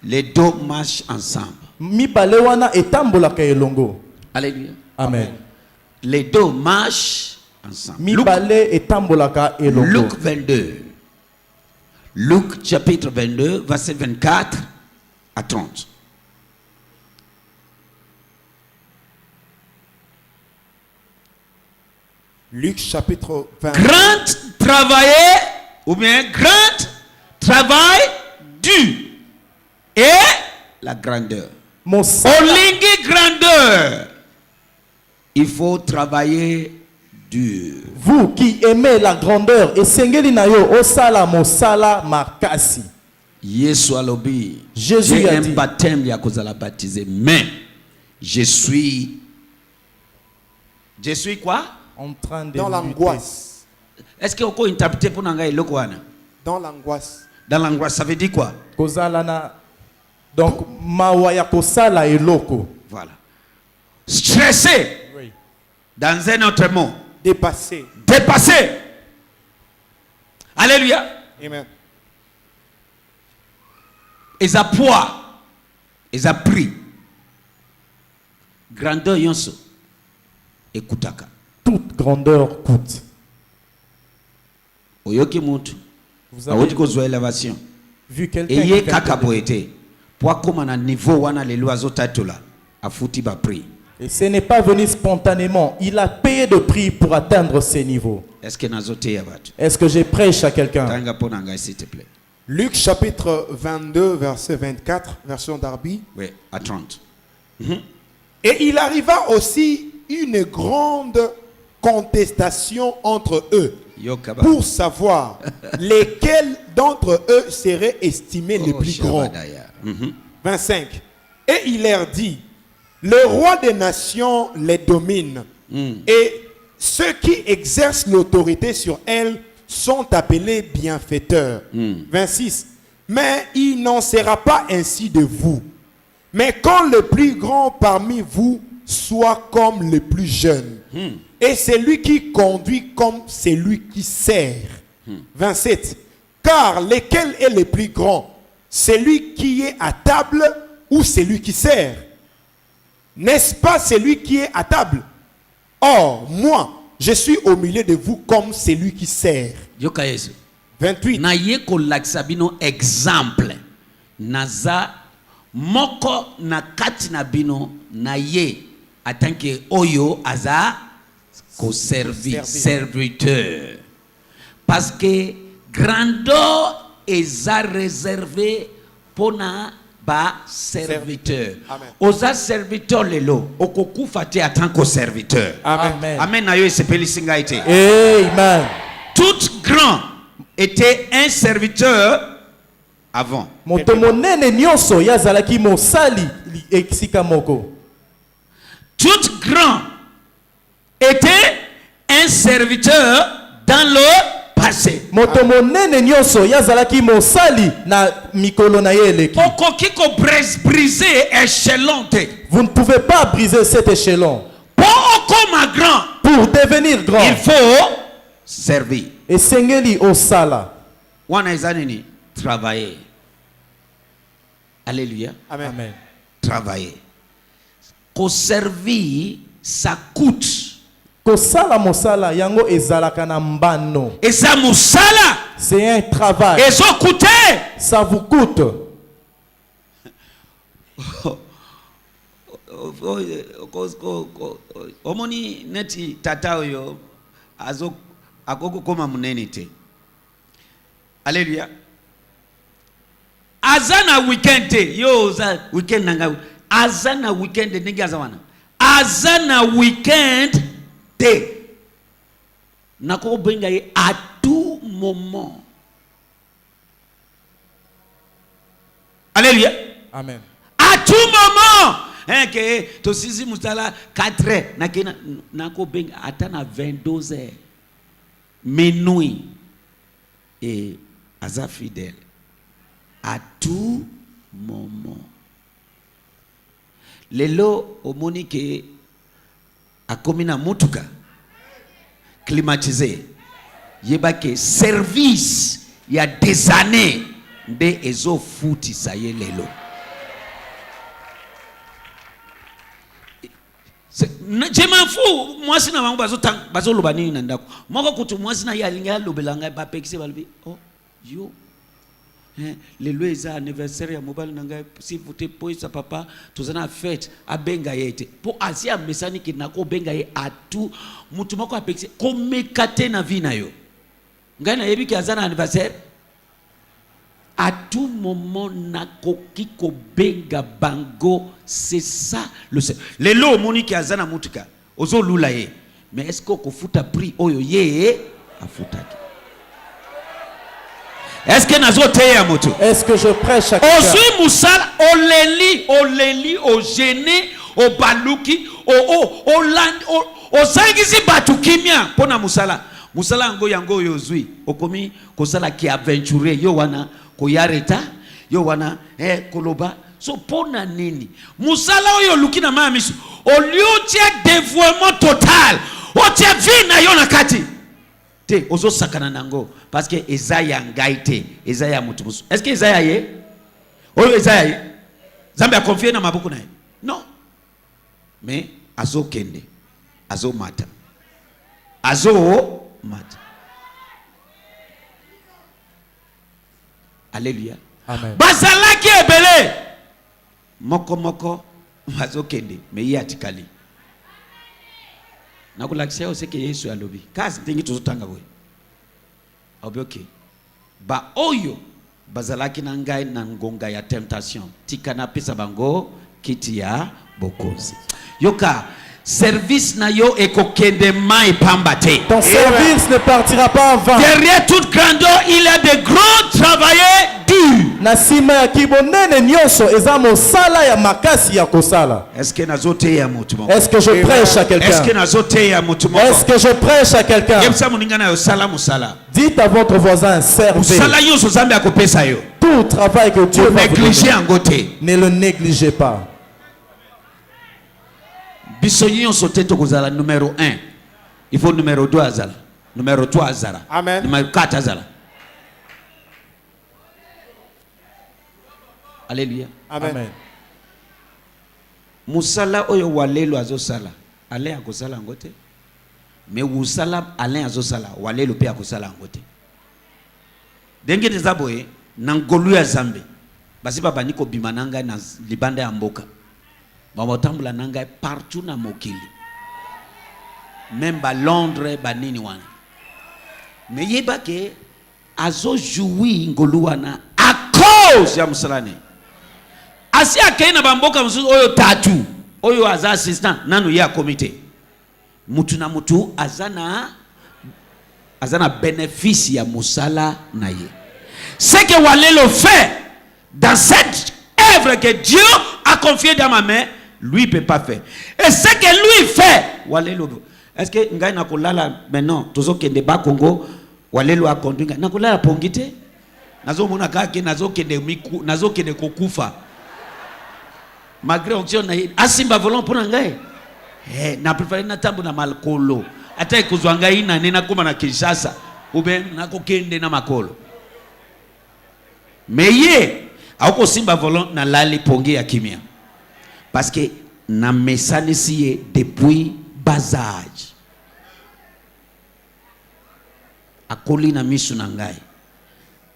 Les deux marchent ensemble. Mibale wana etambolaka elongo. Alléluia. Amen. Les deux marchent ensemble. Luc, Mibale etambolaka elongo. Luc 22. Luc chapitre 22, verset 24 à 30. Luc chapitre 20. Grand travailler ou bien grand travail dur et la grandeur. Mosala, Olingi grandeur. Il faut travailler dur. vous qui aimez la grandeur, esengeli na yo osala mosala makasi. Yesu alobi. Jésus J'ai a un dit. baptême ya kozala baptisé, mais je suis quoi? En train de Dans lutter. l'angoisse. Est-ce que vous pouvez interpréter pour nanga eloko wana? Dans l'angoisse. Dans l'angoisse, ça veut dire quoi? Kozala na donc mawa ya kosala eloko. Voilà. Stressé. Oui. Dans un autre mot. Dépassé. Dépassé. Alléluia. Amen. Ils ont poids. Ils ont prix. Grandeur yonso. Ekutaka. Toute grandeur coûte. Oyoki mutu. Vous avez Awoti kozwa élévation. vu quelqu'un Et qui ye fait kaka de- boete. Pour comme na niveau wana les lois otatola. Afuti ba prix. Et ce n'est pas venu spontanément. Il a payé de prix pour atteindre ces niveaux. Est-ce que nazote ya batu? Est-ce que je prêche à quelqu'un? Tanga pona ngai s'il te plaît. Luc chapitre 22, verset 24, version Darby. Oui, à 30. Et il arriva aussi une grande contestation entre eux Yo kaba. pour savoir lesquels d'entre eux seraient estimés les Oh, plus grands. Shabadaya. 25. Et il leur dit, le roi des nations les domine, et ceux qui exercent l'autorité sur elles sont appelés bienfaiteurs. 26. Mais il n'en sera pas ainsi de vous. Mais quand le plus grand parmi vous soit comme le plus jeune, et celui qui conduit comme celui qui sert. 27. Car lequel est le plus grand? Celui qui est à table ou celui qui sert? N'est-ce pas celui qui est à table? Or, moi, je suis au milieu de vous comme celui qui sert. Yoka Yesu. 28. Na ye kolakisa bino exemple. Naza moko na kati na bino na ye atanke oyo aza ko serviteur. Parce que grandeur est réservé pour na ba serviteur. Amen. Oza serviteur lelo okokufa te atanko serviteur. Amen. Amen na yo esepeli singa ite. Amen. Tout grand était un serviteur avant. Moto monene nyonso yazalaki mosali esika moko. Tout grand était un serviteur dans le passé. Moto monene nyonso yazalaki mosali na mikolo na ye eleki. Okoki ko briser échelon te. Vous ne pouvez pas briser cet échelon. Pour comme grand, Pour devenir grand, il faut servir. esengeli osala. Wana ezanini travailler. Alléluia. Amen. Amen. Travailler. Ko servir, ça coûte. Kosala mosala yango ezalaka na mbano. Eza musala. C'est un travail. Ezo coûte. Ça vous coûte. Omoni neti tata oyo azo akoko koma munene te. Alléluia. Azana weekend te. Yo za weekend nanga. Azana weekend nenge azawana. Azana weekend te. Nako benga ye à tout moment. Alléluia. Amen. À tout moment. Hein, que to sisi musala 4 heures. Nako benga atana 22 heures. Minuit. Et aza fidèle. À tout moment. Lelo omonike akomina mutuka climatisé. Yebake service il y a des années de ezo futi saye lelo. Je m'en fous. Moi, si je ne sais pas, moi, kutu moi, si je oh, yo. Le loi est anniversaire ya mobile nanga si vous te posez sa papa tous en fête a benga yete pour asia mesani ki nako benga ye à tout mutu moko apexi comme kate na vie na yo ngai na yebi ki azana anniversaire à tout moment nako kiko benga bango. C'est ça le seul. Les lots moni ki azana mutuka ozo lula ye mais est-ce que ko futa prix oyo ye afutaki? Est-ce que nazo teya moto? Est-ce que je prêche à quelqu'un? Ozui musala oleli o gêné o baluki o land o sangisi batu kimia pona musala ngo yango yozui okomi kosala ki aventure yo wana koyareta yo wana koloba so pona nini musala oyo lukina mamisu oliotia dévouement total otia vie na yo na kati te ozo sakana nango parce que Esaïa ngaite Esaïa mutubusu. Est-ce que Esaïa ye? Oyo Esaïa ye? Zambe a confié na mabuku na ye? Non. Mais azo kende. Azo mata. Azo mata. Alléluia. Amen. Bazalaki ebele. Moko azo kende mais yatikali. Nakulakisia oseke Yesu alobi. Kazi tingi tuzotanga we. Obi ba oyo bazalaki na ngai na ngonga ya temptation. Tika na pesa bango kiti ya bokozi. Yoka service na yo ekokende mai pambate. Ton service ne partira pas en vain. Derrière toute grandeur, il y a des grands travailleurs durs. Na sima ya kibonene nyonso eza mosala ya makasi ya kosala. Est-ce que nazote ya mutu moko? Est-ce que je prêche à quelqu'un? Est-ce que nazote ya mutu moko? Est-ce que je prêche à quelqu'un? Yebisa muningana yo sala musala. Dites à votre voisin, servez. Musala yo so zambe akopesa yo. Tout travail que Dieu va vous Négliger donner, en côté. ne le négligez pas. Bisonyo soteto kozala numéro 1. Il faut numéro 2 azala. Numéro 3 azala. Amen. Numéro 4 azala. Alléluia. Amen. Musala oyo walelo azosala. Ale akosala ngote. Mais usala ale azosala. Walelo pe akosala ngote. Denge dezaboye nangolu ya Zambe. Basi baba niko bimananga na libanda ya mboka. Bamotambula nanga partout na mokili. Même ba Londres ba nini wana. Mais yebake azo joui ngolu wana à cause ya musalane. Asi akaina bamboka msusu oyo tatu. Oyo aza assistant nanu ya comité. Mutu na mutu azana bénéfice ya musala na ye. Ce que Walelo fait dans cette œuvre que Dieu a confiée dans ma main, lui ne peut pas faire. Et ce que lui fait, Walelo, est-ce que ngai nakolala maintenant tozo kende ba Congo, Walelo a conduit nakolala pongite? Nazo mona kake nazo kende kokufa. Malgré onction na asimba volant pour ngai. Na préféré na tambo na malkolo. Ata ikuzwanga ina nena koma na Kinshasa ube nakokende na makolo. Mais ye auko simba volant na lali pongi ya kimia. Parce que na mesani siye depuis bas âge. akoli na misu na ngai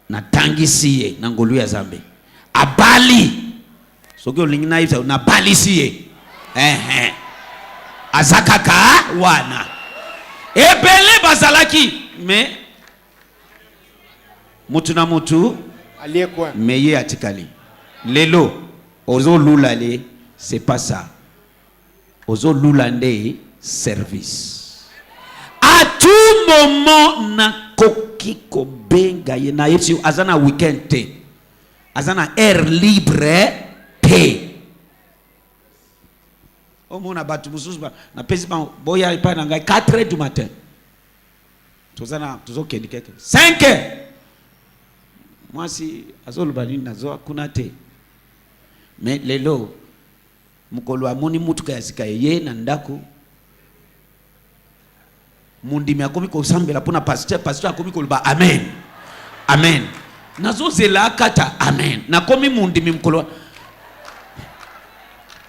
natangisi ye na ngolu ya Zambe abali soki olingi na isa na balisi ye azakaka wana ebele bazalaki mais mutu na mutu Allié quoi? meye atikali lelo ozo lula le c'est pas ça ozo lula nde service à tout moment na koki ko benga ye na yesi azana weekend te azana air libre te o mona batu mususu na pesi ba boya pa na ngai 4h du matin tozana tozokendi keke 5h moi si azolo bani nazo kuna te mais lelo mukolo amoni mutuka ya sika ye na ndako mundimi akomi ko sambela pona pasteur akomi ko ba amen amen nazo zela kata amen nakomi mundimi mukolo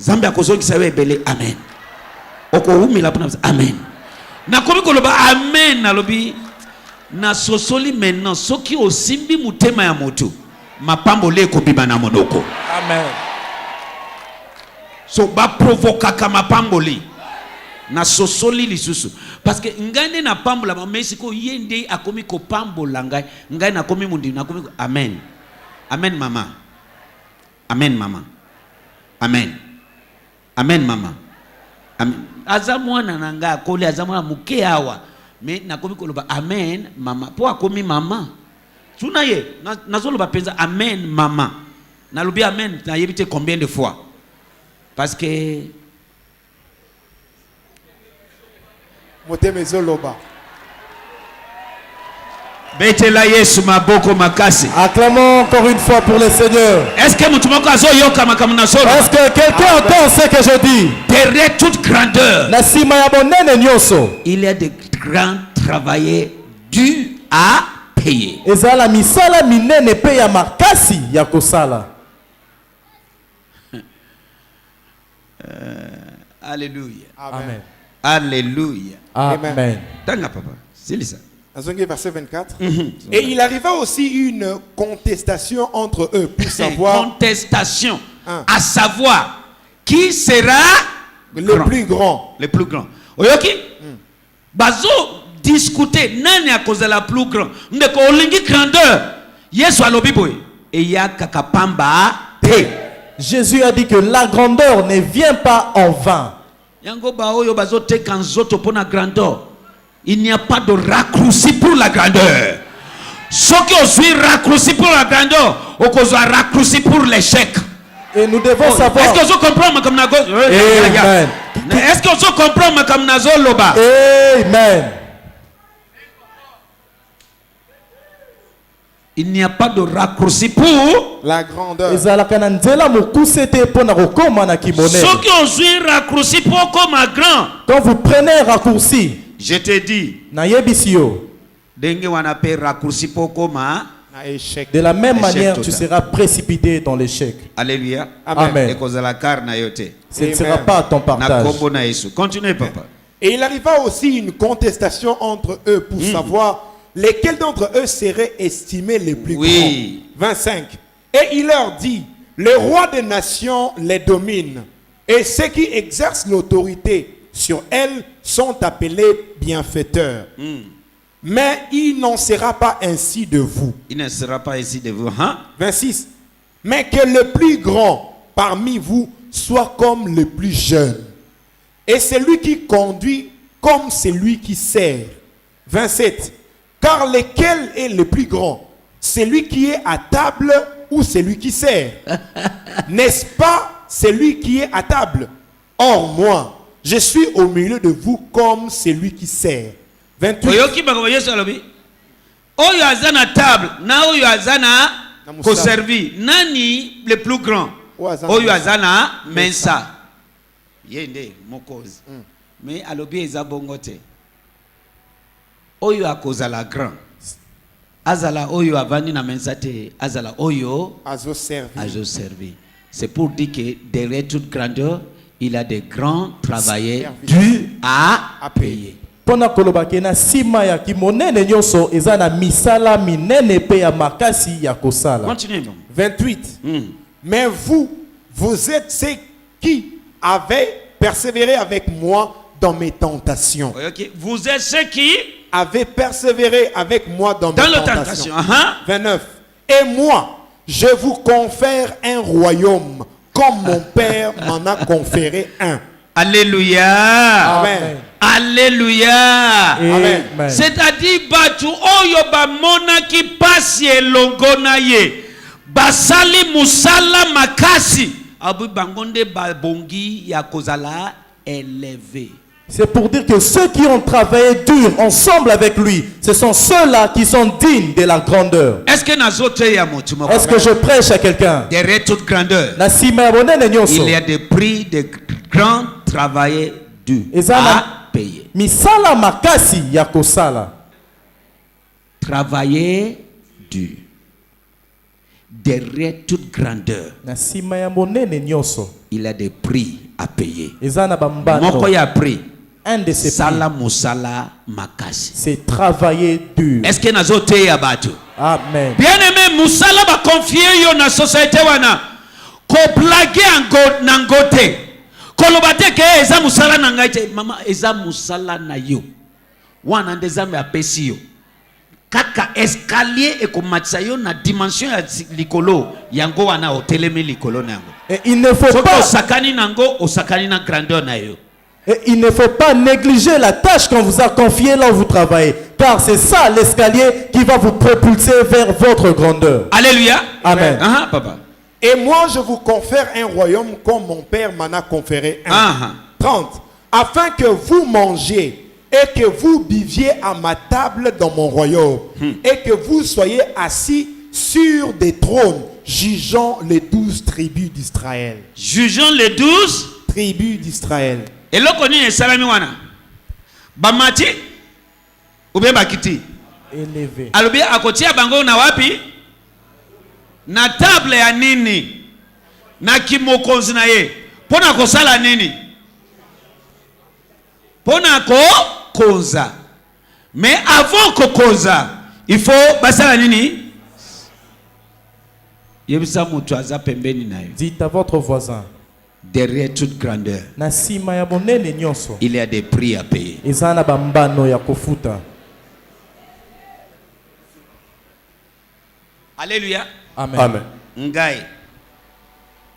Zambe akozoki sawe bele amen oko umila pona amen nakomi ko ba amen nalobi na sosoli maintenant soki osimbi mutema ya moto mapambo le ko bima na monoko Amen. so ba provoka kama pamboli na sosoli lisusu parce que ngande na pambola mamesi ko yende akomi ko pambola ngai na komi mundi na komi amen amen mama amen mama amen amen mama amen azamwana nanga akoli azamwana muke awa mais na komi ko loba amen mama po akomi mama tuna ye nazolo ba penza amen mama na lobi amen na yebite combien de fois parce que Motema ezoloba. betela Yesu maboko makasi. Acclamons encore une fois pour le Seigneur. Est-ce que mutumoko azoyoka makamuna solo? Est-ce que quelqu'un entend ce que je dis? Derrière toute grandeur, Na sima ya bonene nyonso, il y a des grands travailleurs dus à payer. ezala misala minene pe ya makasi ya kosala. Alléluia. Amen. Alléluia. Amen. Tanga papa. C'est ça. Azongi verset 24. Et il arriva aussi une contestation entre eux pour savoir Contestation. Hein. À savoir qui sera le grand. plus grand. Le plus grand. Oyoki? Bazo discuter nani akoza la plus grand. Ndeko olingi grandeur. Yesu alobi boy. Eya kakapamba te. Jésus a dit que la grandeur ne vient pas en vain. Yango ba oyo bazo te kanzoto pona grandeur. Il n'y a pas de raccourci pour la grandeur. Ce qui est raccourci pour la grandeur, ou qu'on soit raccourci pour l'échec. Et nous devons savoir. Est-ce que vous comprenez comme nago? Amen. Est-ce que vous comprenez comme nazo loba? Amen. Il n'y a pas de raccourci pour La grandeur. Ezalaka na nzela mokuse te pona kokoma na kimone. ce qui est raccourci pour comme grand. Quand vous prenez un raccourci, Je te dis, na yebisi yo, dengue wanape raccourci pour comme. Na échec. de la même Échec manière, total. tu seras précipité dans l'échec. Alléluia. Amen. Et cause la carne na yote. Ce ne Amen. sera pas ton Na partage. kombo na Yesu. Continuez papa. Et il arriva aussi une contestation entre eux pour savoir lesquels d'entre eux seraient estimés les plus Oui. grands. 25. Et il leur dit, les rois des nations les dominent, et ceux qui exercent l'autorité sur elles sont appelés bienfaiteurs. Mais il n'en sera pas ainsi de vous. Il ne sera pas ici de vous. Hein? 26. Mais que le plus grand parmi vous soit comme le plus jeune, et celui qui conduit comme celui qui sert. 27. Car lequel est le plus grand? Celui qui est à table ou celui qui sert? N'est-ce pas celui qui est à table? Or moi, je suis au milieu de vous comme celui qui sert. 28. Oyoki bako Yesu alobi. Oyo azana table, na oyo azana Na ko musala. servi. Nani le plus grand? Oyo azana mensa. Yende mokozi. Mais alobi eza bongo te. Oyo akozala grand. Azala oyo avandi na mensa te. Azala oyo Azo servi. ajo servi. C'est pour dire que derrière toute grandeur, il y a des grands travailleurs Service. dus à payer. Pona kolobake na sima ya kimonene nyonso eza na misala minene pe ya makasi ya kosala. Continuez. 28. Mais vous êtes ceux qui avaient persévéré avec moi dans mes tentations. Ok. Vous êtes ceux qui Avaient persévéré avec moi dans mes dans la tentations. tentation. Uh-huh. 29. Et moi, je vous confère un royaume, comme mon Père m'en a conféré un. Alléluia. Amen. Alléluia. Amen. C'est-à-dire batu oyo bamona ki pasi elongo na ye basali musala makasi abu bangonde babongi ya kozala élevé. C'est pour dire que ceux qui ont travaillé dur ensemble avec lui, ce sont ceux-là qui sont dignes de la grandeur. Est-ce que nazote ya motimo? Est-ce que je prêche à quelqu'un? Derrière toute grandeur, Na sima ya monene nyonso. il y a des prix de grands travailleurs durs à payer. Misala makasi ya kosala. Travailler dur. Derrière toute grandeur, Na sima ya monene nyonso. il y a des prix à payer. Eza na bambano. Moko ya prix. Un de ces Sala prix, musala makasi. c'est travailler dur. Est-ce que nazote ya batu? Amen. Bien aimé, musala ba confier yo na société wana. Ko blague ango nangote. Kolobate ke eza musala na ngai. Mama eza musala na yo. Wana ndezambe apesi yo. Kaka escalier ekomatisa yo na dimension ya likolo yango wana otelemi likolo nango. Et il ne faut Soko pas, osakani nango osakani na grandeur na yo. et il ne faut pas négliger la tâche qu'on vous a confiée là où vous travaillez. Car c'est ça l'escalier qui va vous propulser vers votre grandeur. Alléluia. Amen. Ah, papa. Et moi, je vous confère un royaume comme mon Père m'en a conféré un. Ah, 30. Afin que vous mangiez et que vous buviez à ma table dans mon royaume et que vous soyez assis sur des trônes jugeant les 12 tribus d'Israël. jugeons les 12. Tribus d'Israël. Eloko nini esalami wana? Bamati ube bakiti. Élevé. Alobi akotia bango na wapi? Na table ya nini? Na kimokonzi na ye. Pona kosala nini? Pona ko konza. Mais avant ko konza, il faut basala nini? Yebisa mutu aza pembeni na yo. Dites à votre voisin. Derrière toute grandeur, Na sima ya monene nyonso. il y a des prix à payer. Eza na bambano ya kofuta. Alléluia. Amen. Amen. Ngai.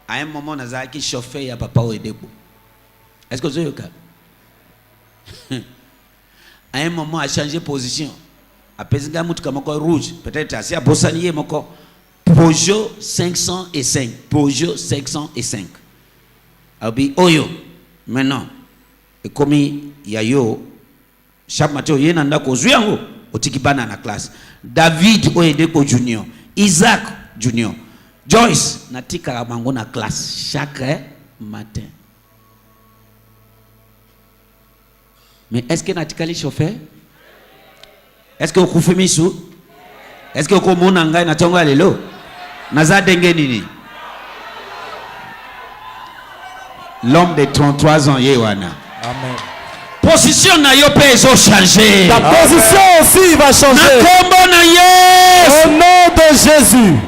À un moment, nazaki chauffeur ya papa Oedebo. Est-ce que vous avez le À un moment, a changé position. A pesé moutou comme rouge. Peut-être assis à Bossanier, moko. Peugeot 505. Peugeot 505. Abi oyo. Maintenant, et comme il y a yo, chaque matin, il y a un ndako zuyango. Otikibana na classe. David Oedebo Junior. Isaac Junior. Joyce natika bango na classe chaque matin. Mais est-ce que natika les chauffeurs? Est-ce que vous faites misu? Est-ce que vous mona ngai na tonga lelo? Naza denge nini? L'homme de 33 ans yewana. Amen. Position na yo pe ezo changer. Ta position aussi va Na changer. kombo na Yesu. Au nom de Jésus.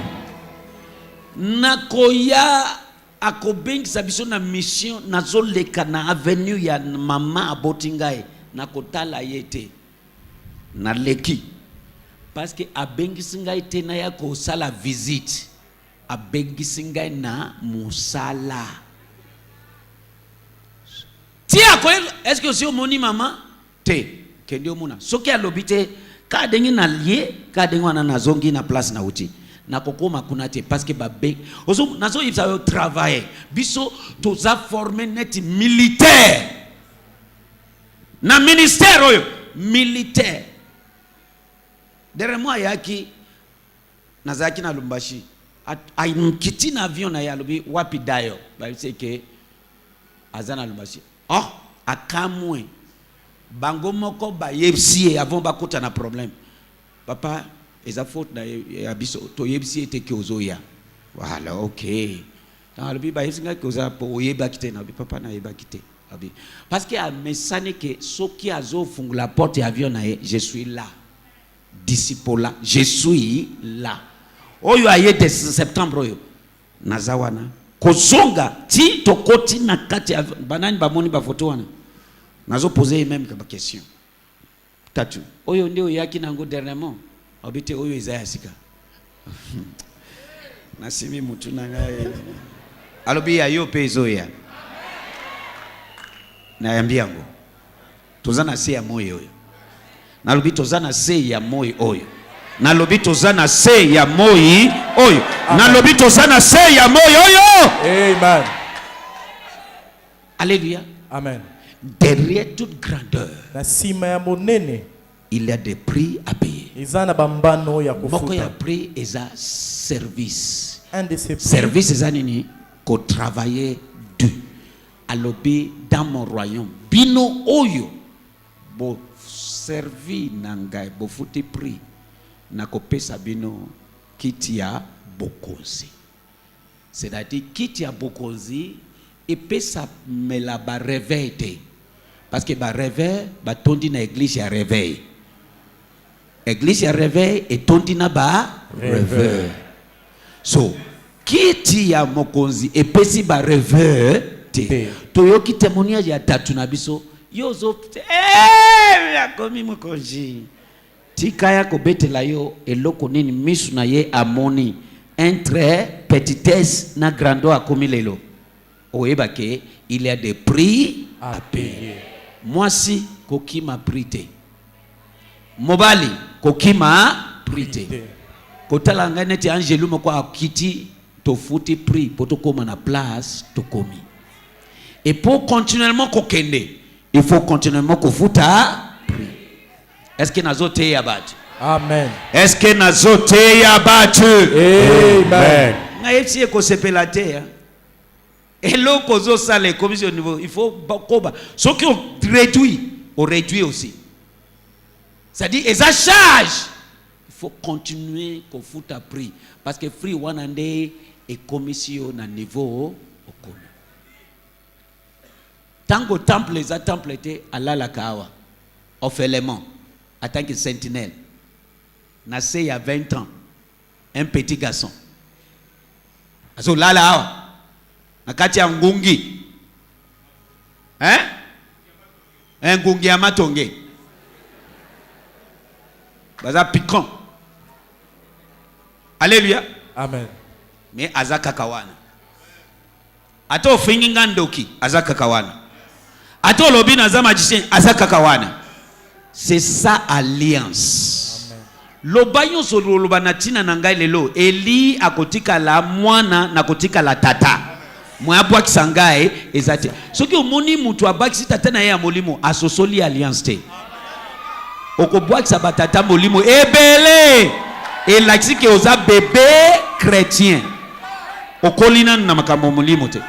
Nakoya akobengisa biso na mission nazoleka na avenue ya mama abotingai nakotala yete na leki parce que abengisi ngai te na ya kosala visite abengisi ngai na musala tia ko est-ce que si omoni mama te kende omona soki alobi te ka dengi na lie ka dengi wana nazongi na place na uti na kokoma kuna te parce que babe ozo nazo yibsa yo travailler biso toza former net militaire na ministère oyo militaire derrière moi yaki nazaki na Lumbashi kiti na avion na yalobi wapi dayo ba que azana Lumbashi akamwe bango moko ba yebsi avant bakota na problème papa eza faute na abiso to yebsi ete ke ozoya voilà OK dans le biba yesinga ke oza po oyeba kite na papa na yeba kite Parce qu'il y a un message que ceux qui ont la porte d'avion, je suis là. Disciple là, je suis là. Oyo aye de septembre oyo. Nazawana. Kozonga ti tokoti na kati banani ba moni ba photo wana. Nazo poser même comme question. Tatu. Oyo ndio yaki nango dernièrement. Obite oyo Isaiah sika. Nasimi mutu nanga. Alobi ayo pezo ya. Naambia ngo. Tozana se ya moyo oyo. Nalobi tozana se ya moyo oyo. Nalobi tozana se ya moyo oyo. Nalobi tozana se ya moyo oyo. Amen. Alléluia. Amen. Derrière toute grandeur, Na sima ya monene il y a des prix à payer. eza na bambano ya Moko ya kofuta. prix eza service. Un de ces prix, Service eza nini ko travailler dur. Alobi dans mon royaume. Bino oyo bo servi nangai bo futi prix na kopesa bino kiti ya bokonzi. C'est-à-dire kiti ya bokonzi epesa mela ba réveil te. Parce que ba réveil ba tondi na église ya réveil. Église ya réveil et tondi na ba réveil. So kiti ya mokonzi epesi ba réveil te. Toyoki témoignage ya tatu na biso yozo ya komi mokonzi. Tika ya kobetela yo eloko nini misu na ye amoni entre petitesse na grandeur akomi lelo. Oebake il y a des prix à payer. Mwasi kokima prix. Mobali kokima prix. Kotala nganeti angelu moko akiti to futi prix poto koma na place to komi. Et pour continuellement kokende, il faut continuellement kofuta prix. Est-ce que nazote ya batu? Amen. Est-ce que nazote ya batu? Amen. Na yepsi ko sepela te ya. Et l'eau kozo sale comme au niveau, il faut koba. Ce qui on réduit aussi. C'est-à-dire, et ça charge. Il faut continuer qu'on fout à prix. Parce que free one and day est commission à niveau au commun. Tant que temple les a temple était à la kawa, au Félémon, en tant que sentinelle. Nassé il y a 20 ans, un petit garçon. Alors là, nakati ya ngungi. Hein? Un ngungi ya matonge. Baza piquant. Alléluia. Amen. Mais azaka kawana. Ato finginga ndoki azaka kawana. Ato lobi na za magicien azaka kawana. C'est ça alliance. Lobayo solo lobanatina nangai lelo Eli akotika la mwana na kotika la tata. Mwa bwaki sangae ezate. Soki omoni mutu abaki si tata na ye ya molimo asosoli alliance te. Okobwaki sa batata molimo ebele. Et l'axi que osa bébé chrétien. Okolina na makambo molimo te.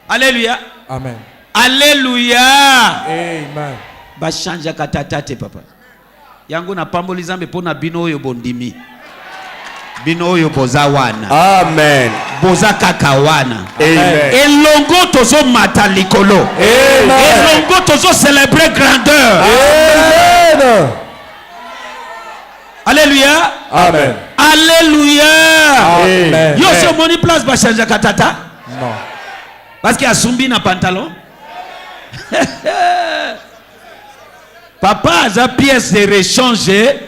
Alléluia. Amen. Alléluia. Amen. Ba chanja katata te papa. Yango na pamboli zambe pona bino oyo bondimi. Bino oyo boza wana. Amen. Boza kakawana. Amen. Elongo tozo mata likolo. Amen. Elongo tozo célébrer grandeur. Amen. Alléluia. Amen. Alléluia. Amen. Yo se moni place ba chanja katata. Non. Parce qu'il y a Sumbi na pantalon. Papa a pièce de rechange.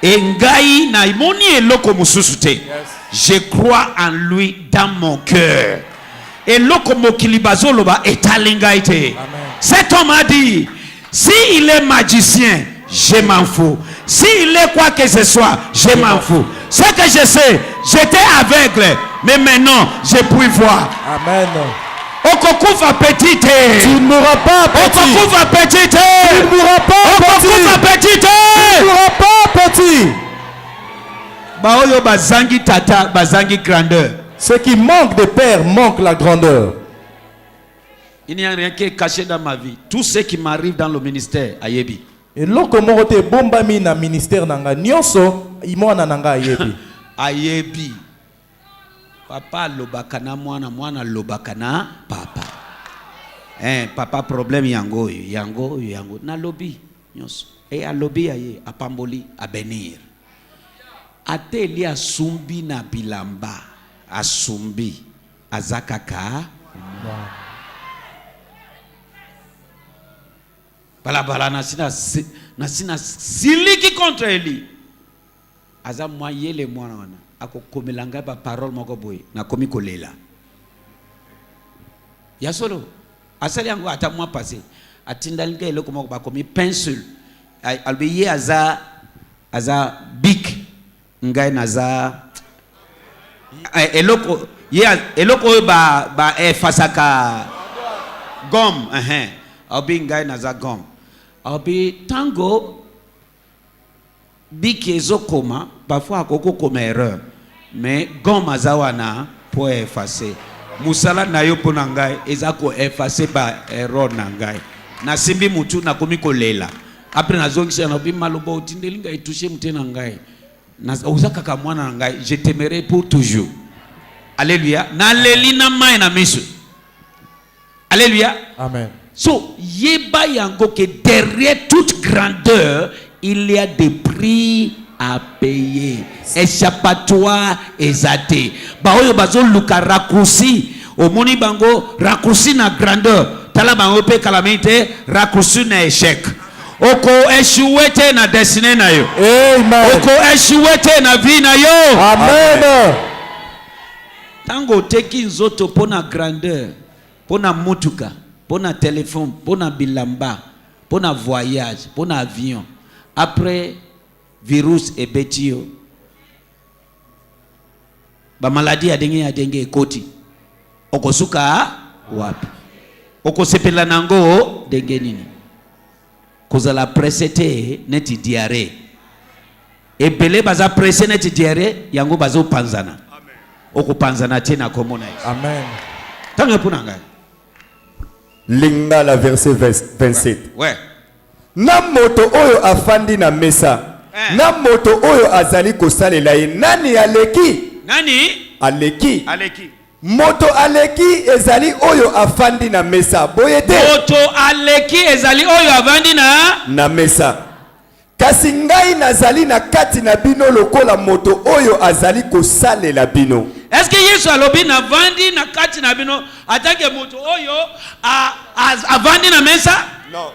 Engai na imoni eloko mususu te. Je crois en lui dans mon cœur. Eloko mokilibazo ba etalingai te. Cet homme a dit, si il est magicien, je m'en fous. Si il est quoi que ce soit, je m'en fous. Ce que je sais, j'étais aveugle, mais maintenant je puis voir. Amen. Okokufa petite. Tu ne mourras pas petit. Okokufa petite. Tu ne mourras pas petit. Okokufa petite. Tu ne mourras pas petit. Baoyo bazangi tata, bazangi grandeur. Ce qui manque de père manque la grandeur. Il n'y a rien qui est caché dans ma vie. Tout ce qui m'arrive dans le ministère, ayebi. Et loko morote bombami na ministère nanga nyonso imona nanga yebi. Ayebi. Papa lobakana mwana, mwana lobakana papa. Papa problème yango. Na lobby nyonso. Et a lobby aye apamboli a bénir. Ate li asumbi na bilamba, asumbi azakaka. Balabala nasina siliki contre Eli. Aza moyele mwana wana. Ako komelanga ba parole moko boy na komi kolela. Ya solo. Asali yango ata mwa passé. Atindalika eloko moko ba komi pencil. Albiye aza big ngai naza eloko ba fasaka gom albi ngai naza gom albi tango big ezokoma parfois akoko koma erreur mais gom azawana pour effacer musala na yo pona ngai ezako effacer ba erreur na ngai na simbi mutu na komi kolela après nazongisa na bi maloba utindelinga itushe mtena ngai na uzaka mwana ngai je t'aimerai pour toujours. Alléluia. Na lelina mai na misu. Alléluia. Amen. So yeba yango que derrière toute grandeur il y a des prix à payer. Échappatoire ezate. Ba oyo bazo luka raccourci omoni bango raccourci na grandeur. Tala bango pe calamité raccourci na échec. Oko eshuwete na destiny na yo. Amen. Oko eshuwete na vie na yo. Amen. Tango teki nzoto pona grandeur, pona mutuka, pona téléphone, pona bilamba, pona voyage, pona avion. Après virus et betio. Ba maladie adenge ekoti. Oko suka wapi? Oko sepela nango denge nini? Kozala presete neti diarrhée. Ebele baza presse neti diarrhée yango bazo panzana. Amen. Oko panzana tena komona. Amen. Tanga punanga. Lingala verset 27. Ouais. Na moto oyo afandi na mesa. Na moto oyo azali kosalela ye nani aleki? Nani? Aleki. Aleki. Moto aleki ezali oyo afandi na mesa. Boyete. Moto aleki ezali oyo avandi na mesa. Kasi ngai nazali na kati na bino lokola moto oyo azali kosalela bino. Est-ce que Yesu alobi na vandi na kati na bino atake moto oyo avandi na mesa? Non.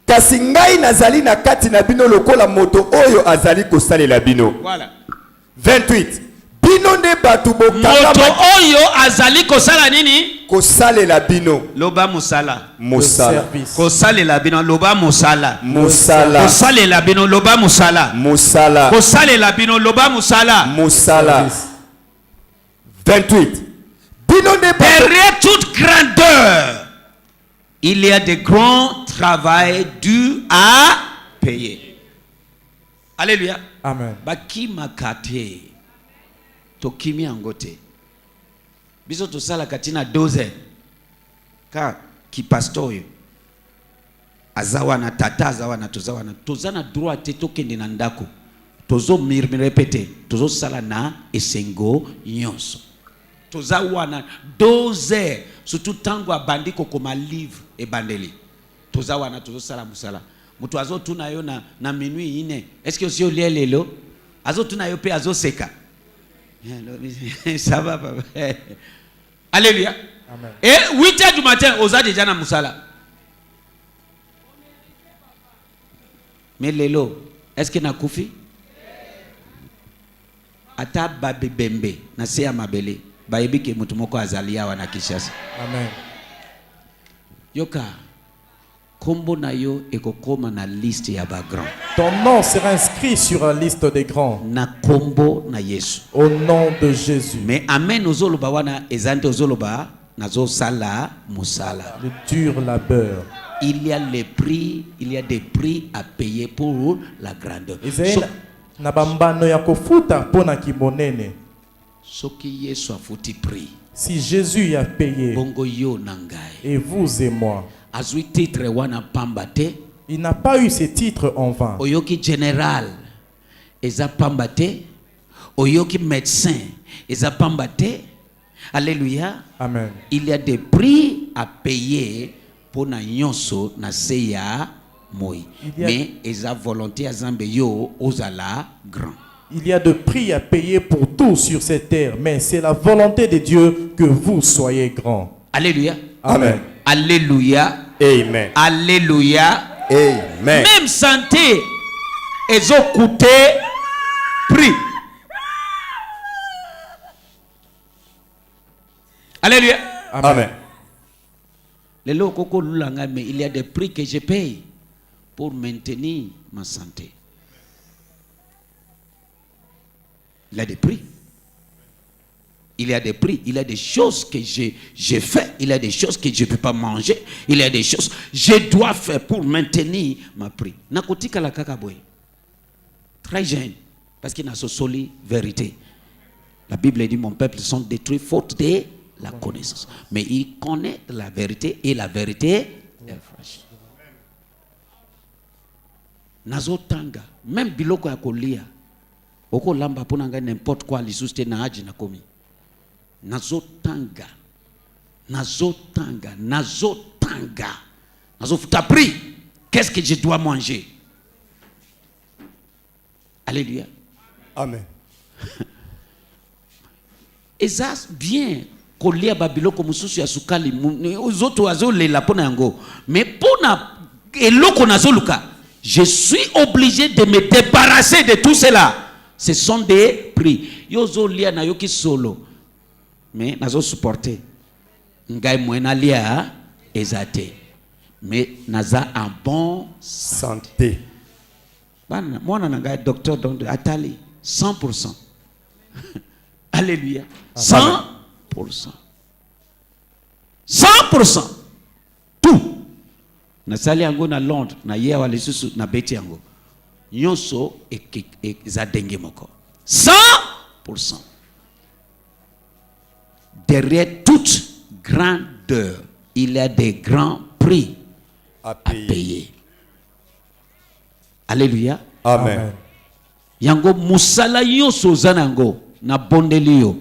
Kasi ngai nazali na kati na bino lokola moto oyo azali kosalela bino. Voilà. 28. Bino nde batu bokanga moto oyo azali kosala nini? Kosalela bino. Loba musala. Musala. Kosalela bino loba musala. Musala. Kosalela bino loba musala. Musala. Kosalela bino loba musala. Musala. 28. Bino nde batu. Derrière toute grandeur, il y a des grands travail dû à payer. Alléluia. Amen. Baki makate. Tokimi angote. Biso to sala katina 12. Ka ki pastor azawa na tata azawa na tozawa na tozana droit te tokende na ndako. Tozo répéter, tozo sala na esengo nyonso. Tozawa na 12 surtout tango abandi kokoma livre e bandeli. Tozawa na tozo sala musala. Mutu azo tuna yo na minuit ine. Est-ce que aussi olie lelo? Azo tuna yo pe azo seka. Ça va papa. Alléluia. Amen. Et 8h du matin, oza déjà na musala. Mais lelo, est-ce que na kufi? Ata babi bembe na se ya mabele. Bayebi ke mutu moko azalia wana Kinshasa. Amen. Yoka kombo na yo ekokoma na liste ya ba grand. Ton nom sera inscrit sur la liste des grands. Na kombo na Yesu. Au nom de Jésus. Mais amen ozoloba wana ezante ozoloba nazo sala musala. Le dur labeur. Il y a des prix à payer pour la grandeur. Na bambano ya kofuta pona kimonene. Soki Yesu afuti prix. Si Jésus a payé. Bongo yo nangai. Et vous et moi. Azui titre wana pambate. Il n'a pas eu ces titres en vain. Oyoki général eza pambate. oyoki médecin ezapamba te. Alléluia. Amen. Il y a des prix à payer pour na nyonso na seya moi. Mais eza volonté azambe yo ozala grand. Il y a de prix à payer pour tout sur cette terre, mais c'est la volonté de Dieu que vous soyez grands. Alléluia. Amen. Alléluia. Amen. Alléluia. Amen. Même santé ezo coûté prix. Alléluia. Amen. Les locaux lulanga, mais il y a des prix que je paye pour maintenir ma santé. Il y a des prix. Il y a des prix. Il y a des choses que j'ai fait. Il y a des choses que je ne peux pas manger. Il y a des choses que je dois faire pour maintenir ma prix. Nakotika la kakaboy. Très jeune. Parce qu'il a ce soli vérité. La Bible dit mon peuple sont détruits faute de la connaissance. Mais il connaît la vérité et la vérité est fraîche. Nazo tanga. Même biloko ya kolia. Oko lamba ponanga n'importe quoi lisuste na haji na komi. Nazo tanga. Nazo tanga. Nazo tanga. Nazo futa prix. Qu'est-ce que je dois manger? Alléluia. Amen. Eza bien kolia babiloko mususu ya sukali uzoto azolela pona yango. Mais pona eloko nazoluka, je suis obligé de me débarrasser de tout cela. Ce sont des prix. Yozo lia na yoki solo. Mais nazo supporter. Ngai mwena lia ezate. Mais naza en bon Santé. bana mwana nanga docteur donc atali 100%. Alléluia. 100%. 100%. Tout. Na sali yango na Londres, na yewa lisusu na beti yango. Nyonso za denge moko. 100%. Derrière toute grandeur, il y a des grands prix À à payer. Alléluia. Amen. Yango musala nyonso zanango na bondeli yo.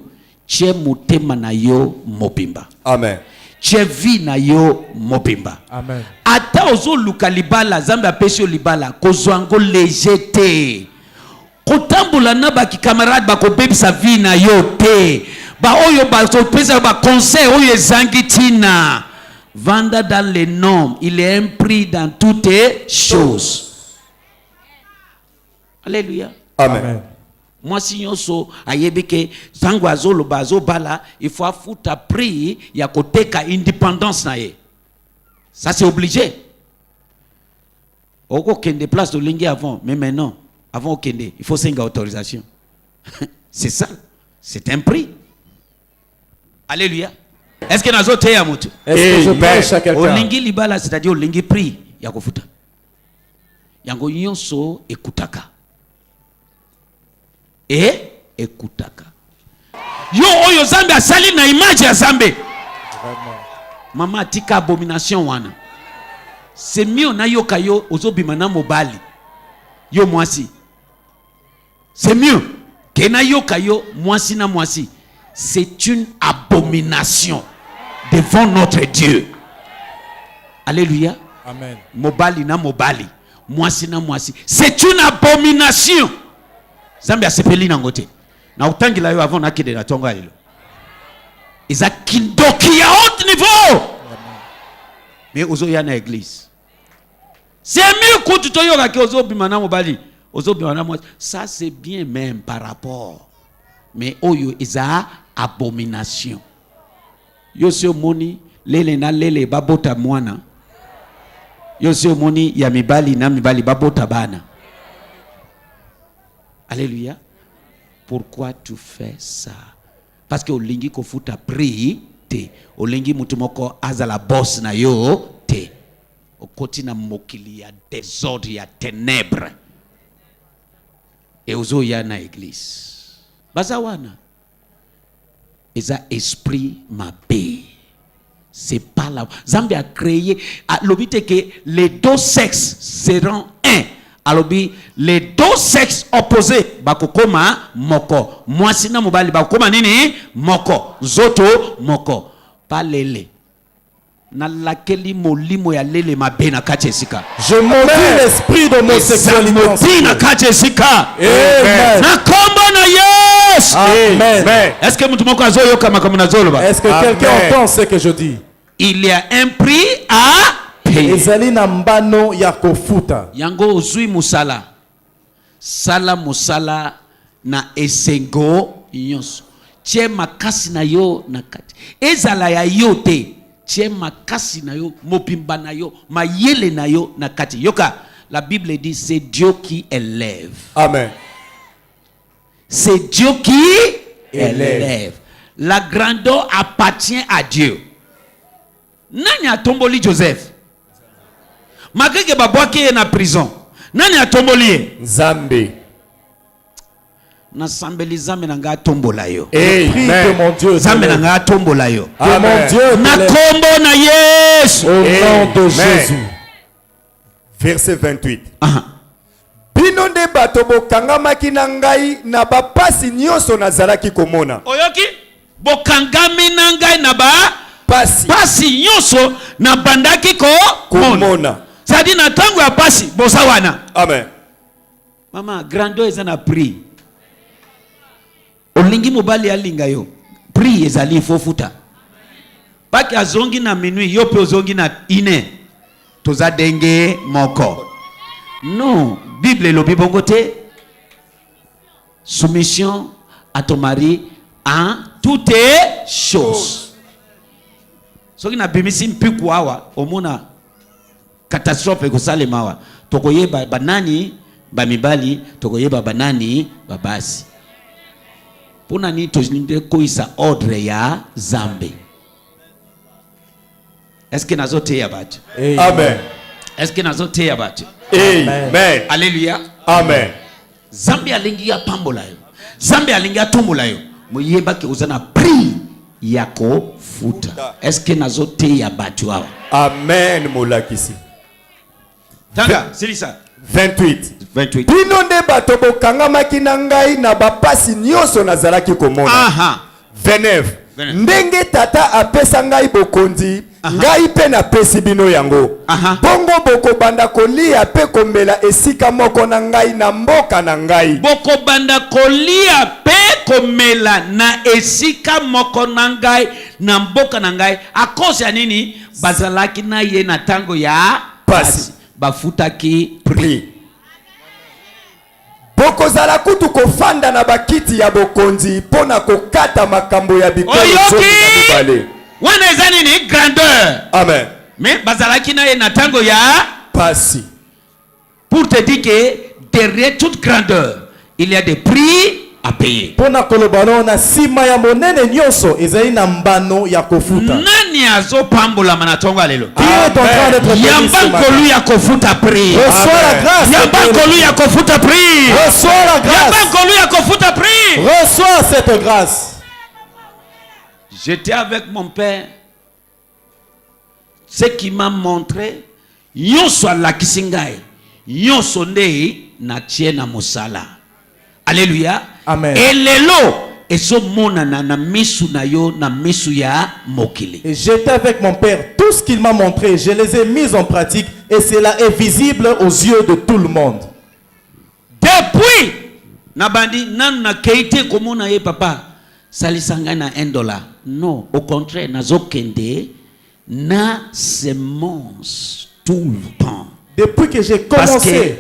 Tche mutema na yo mobimba. Amen. Tche vi na yo mobimba. Amen. Ata ozo luka libala zambe apesi yo libala kozwango légèreté. Kotambula na baki camarade bako bebisa vi na yo te. Ba oyo ba pesa ba conseil oyo ezangi tina. Vanda dans les normes, il est un prix dans toutes choses. Alléluia. Amen. Moi si nyonso ayebeke zango azolo bazo bala, il faut afuta prix ya koteka indépendance na ye. Ça c'est obligé. Oko kende place de lingi avant, mais maintenant, avant kende, il faut 5 autorisations. C'est ça. C'est un prix. Alléluia. Est-ce que nazo teya mutu? Est-ce que je prêche à quelqu'un? Olingi libala, c'est-à-dire olingi prix ya kofuta. Yango nyonso ekutaka. Ekutaka. Yo oyo zambe asali na image ya zambe. Mama atika abomination wana. C'est mieux na yoka yo ozobima na mobali. Yo mwasi. C'est mieux que na yoka yo mwasi na mwasi. C'est une abomination devant notre Dieu. Alléluia. Amen. Mobali na mobali. Mwasi na mwasi. C'est une abomination. Zambi asepeli na ngote. Na utangila yo avant nakide na tonga lelo. Iza kindoki ya haut niveau. Mais ozo ya na église. C'est mieux que tu te yoka ke ozo bimana mobali. Ozo bimana mwasi. Ça c'est bien même par rapport. Mais oyo iza abomination. Yo se moni lele na lele babota mwana. Yo se moni ya mibali na mibali babota bana. Alléluia. Pourquoi tu fais ça? Parce que olingi kofuta prix te. Olingi mutumoko azala boss na yo te. Okoti na mokili ya désordre ya ténèbres. Et ozo ya na église. Bazawana. Eza esprit mabe. C'est pas là. Zambie a créé l'obité que les deux sexes seront un alobi les deux sexes opposés bakokoma moko. Mwasi na mobali bakokoma nini? Moko. Zoto moko. Pas lele. Na lakeli molimo ya lele mabe na kati esika. Je maudis l'esprit d'homosexualité en ce na lieu. kati esika. Amen. Na kombo na Yesu. Amen. Est-ce que mutu moko azoyoka makambo nazoloba? Est-ce que quelqu'un entend ce que je dis? Il y a un prix à payer. Ezali na mbano ya kofuta. Yango ozui musala. Sala musala na esengo nyonso. Tie makasi na yo na kati. Ezala ya yo te. Tie makasi na yo, mopimba na yo, mayele na yo na kati. Yoka, la Bible dit c'est Dieu qui élève. Amen. C'est Dieu qui élève. La grandeur appartient à Dieu. Nani a tomboli Joseph? Malgré que babouaki est na prison. Nani a tomboli? Nzambe. Na sambeli zambe na nga tombola yo. Prie que mon Dieu Zambe na t'élève. nga tombola yo. Que mon Amen. Dieu Na t'élève. kombo na Yesu. Au nom de Amen. Jésus. Verset 28. Aha. Bino nde bato bokangamaki na ngai na bapasi nyonso nazalaki komona. Oyoki? Bokangami na ngai na ba Pasi pasi nyonso na bandaki ko mona. komona. Sadi na tango ya pasi bosa wana. Amen. Mama, grandeur eza na prix. Olingi mobali alinga yo. Prix ezali fofuta. Paki azongi na minuit, yo pe ozongi na ine. Toza denge moko. Non, Bible elobi bongo te. Soumission à ton mari en toutes choses. Soki na bimisi mpiku awa, omona catastrophe ekosalema awa. Tokoyeba banani bamibali, tokoyeba banani babasi. Pona ni tozinde koisa ordre ya Zambe. Est-ce que nazote ya batu? Amen. Est-ce que nazote ya batu? Amen. Alléluia. Amen. Zambe alingi ya pambola yo. Zambe alingi ya tombola yo. Moyeba ke uzana prix yako futa. Est-ce que nazote ya batu awa? Amen molakisi. Tanga, silisa. 28. 28. Bino nde bato bokangamaki na ngai na bapasi nyonso nazalaki komona. Aha. 29. Ndenge tata apesa ngai bokonzi, ngai pe napesi bino yango. Aha. Bongo boko banda kolia pe komela esika moko na ngai na mboka na ngai. Boko banda kolia pe komela na esika moko na ngai na mboka na ngai. A cause ya nini? Bazalaki na ye na tango ya Pasi. Bafutaki prix. Bokozala kutu kofanda na bakiti ya bokonzi pona kokata makambo ya bikolo zomi na mibale. Wana eza nini? Grandeur. Amen. Mais bazalaki na ye na tango ya Pasi. pour te dire que derrière toute grandeur, il y a des prix à payer. Pona kolobano na sima ya monene nyonso ezali na mbano ya kofuta. Nani azo pambola manatongo alelo? Qui est en train d'être béni ce Yamba matin? kolu ya kofuta prix. Reçois la grâce. Yamba kolu ya kofuta prix. Reçois la Yamba grâce. kolu ya kofuta prix. Reçois cette grâce. J'étais avec mon père. Ce qui m'a montré, nyonso alakisi ngai, nyonso nde na tie na mosala. Alléluia. Amen. Et lelo ezo monana na misu na yo na misu ya mokili. Et j'étais avec mon père. Tout ce qu'il m'a montré, je les ai mis en pratique. Et cela est visible aux yeux de tout le monde. Depuis nabandi nan na keite komona ye papa salisanga na $1. Non, au contraire nazokende na semence tout le temps. Depuis que j'ai Parce que commencé,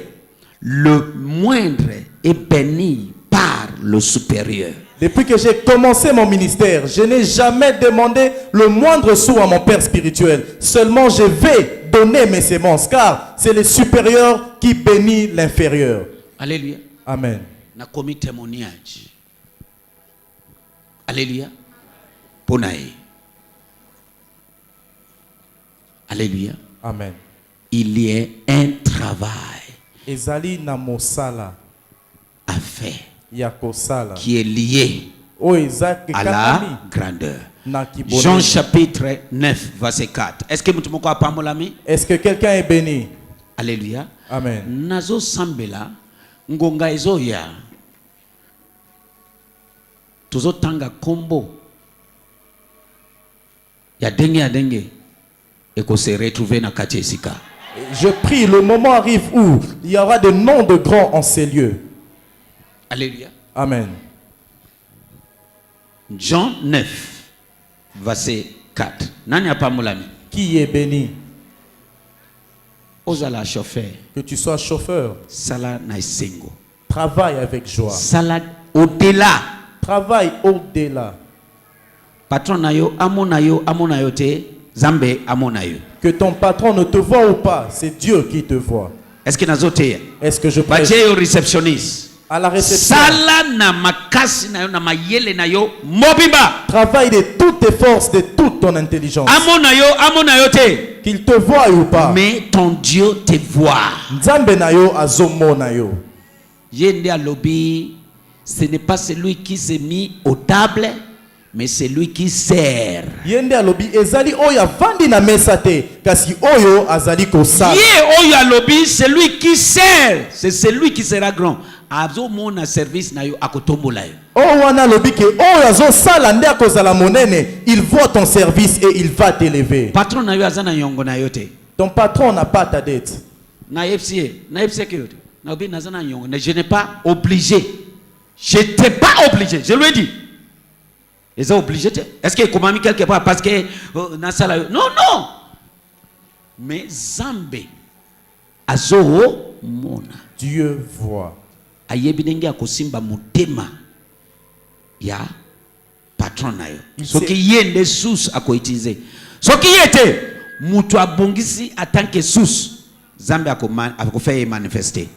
le moindre est béni par le supérieur. depuis que j'ai commencé mon ministère, je n'ai jamais demandé le moindre sou à mon père spirituel. Seulement je vais donner mes semences, car c'est le supérieur qui bénit l'inférieur. Alléluia. Amen. Na komi témoignage. Alléluia. Ponae. Alléluia. Amen. Il y a un travail Ezali na mosala à faire ya kosala. qui est lié O ezaki à la grandeur. na kibonesi. Jean chapitre 9, verset 4. Est-ce que vous avez Est-ce que quelqu'un est béni? Alléluia. Amen. Nazo sambela ngonga ezoya. Tozo tanga kombo. Ya denge et qu'on se retrouve na kati esika. Je prie, le moment arrive où il y aura des noms de grands en ces lieux. Alléluia. Amen. Jean 9, verset 4. Nani apamulami? Qui est béni? Ozala chauffeur. Que tu sois chauffeur. Sala na esengo. Travaille avec joie. Sala au-delà. Travaille au-delà. Patron nayo amonayo te zambe amonayo. Que ton patron ne te voit ou pas, c'est Dieu qui te voit. Est-ce que nazote? Est-ce que je prêche Bache yo réceptionniste. à la réception? Sala na makasi nayo na mayele nayo mobimba. Travaille de toutes tes forces, de toute ton intelligence. Amonayo te. Qu'il te voie ou pas. Mais ton Dieu te voit. Nzambe nayo azomo nayo. Yende alobi, ce n'est pas celui qui s'est mis aux tables, mais c'est lui qui sert. Yende alobi ezali oyo avandi na mesa te, kasi oyo azali kosala. Ye oyo alobi, celui qui sert, c'est celui qui sera grand. Azo mona service na yo akotombola yo. Oyo wana alobi ke oyo azosala nde akozala monene, il voit ton service et il va t'élever. Patron na yo azana yongo na yo te. Ton patron n'a pas ta dette. Na FCA que yote. Na obi nazana yongo, je n'ai pas obligé. Je t'ai pas obligé, je lui ai dit. Ils sont obligés. Est-ce qu'il est quelque part parce que non. Mais Zambé Azoro Mona. Dieu voit. Ayebinenge akosimba mutema ya patron nayo. Soki yende sous akoitize. Soki yete mutu abongisi atanke sous Zambé akofeye manifester.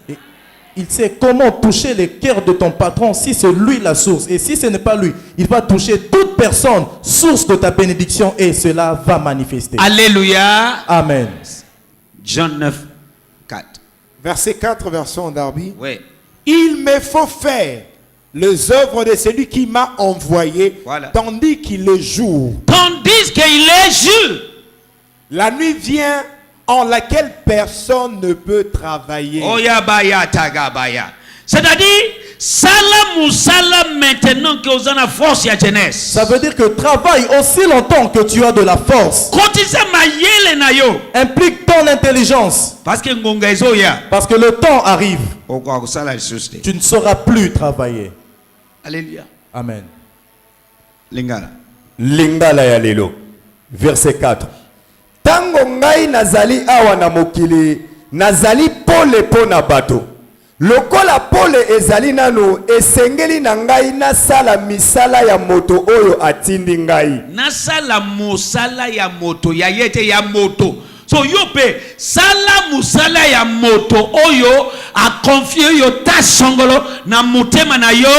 Il sait comment toucher le cœur de ton patron si c'est lui la source. Et si ce n'est pas lui, il va toucher toute personne, source de ta bénédiction, et cela va manifester. Alléluia. Amen. Jean 9, 4. Verset 4, version Darby. Oui. Il me faut faire les œuvres de celui qui m'a envoyé, Voilà. tandis qu'il est jour. Tandis qu'il est jour. La nuit vient en laquelle personne ne peut travailler. Oyabaya tagabaya. C'est-à-dire, sala musala maintenant que vous avez la force ya jeunesse. Ça veut dire que travaille aussi longtemps que tu as de la force. Kotisa mayele na yo. Implique ton intelligence. Parce que ngonga ezoya. Parce que le temps arrive. Okwa kusala lisuste. Tu ne sauras plus travailler. Alléluia. Amen. Lingala. Lingala ya lelo. Verset 4. Tango ngai nazali awa na mokili, nazali pole pona bato. Lokola pole ezali nano, esengeli na ngai nasala misala ya moto oyo atindi ngai. Nasala musala ya moto ya yete ya moto. So yope sala musala ya moto oyo a confié yo ta songolo na mutema na yo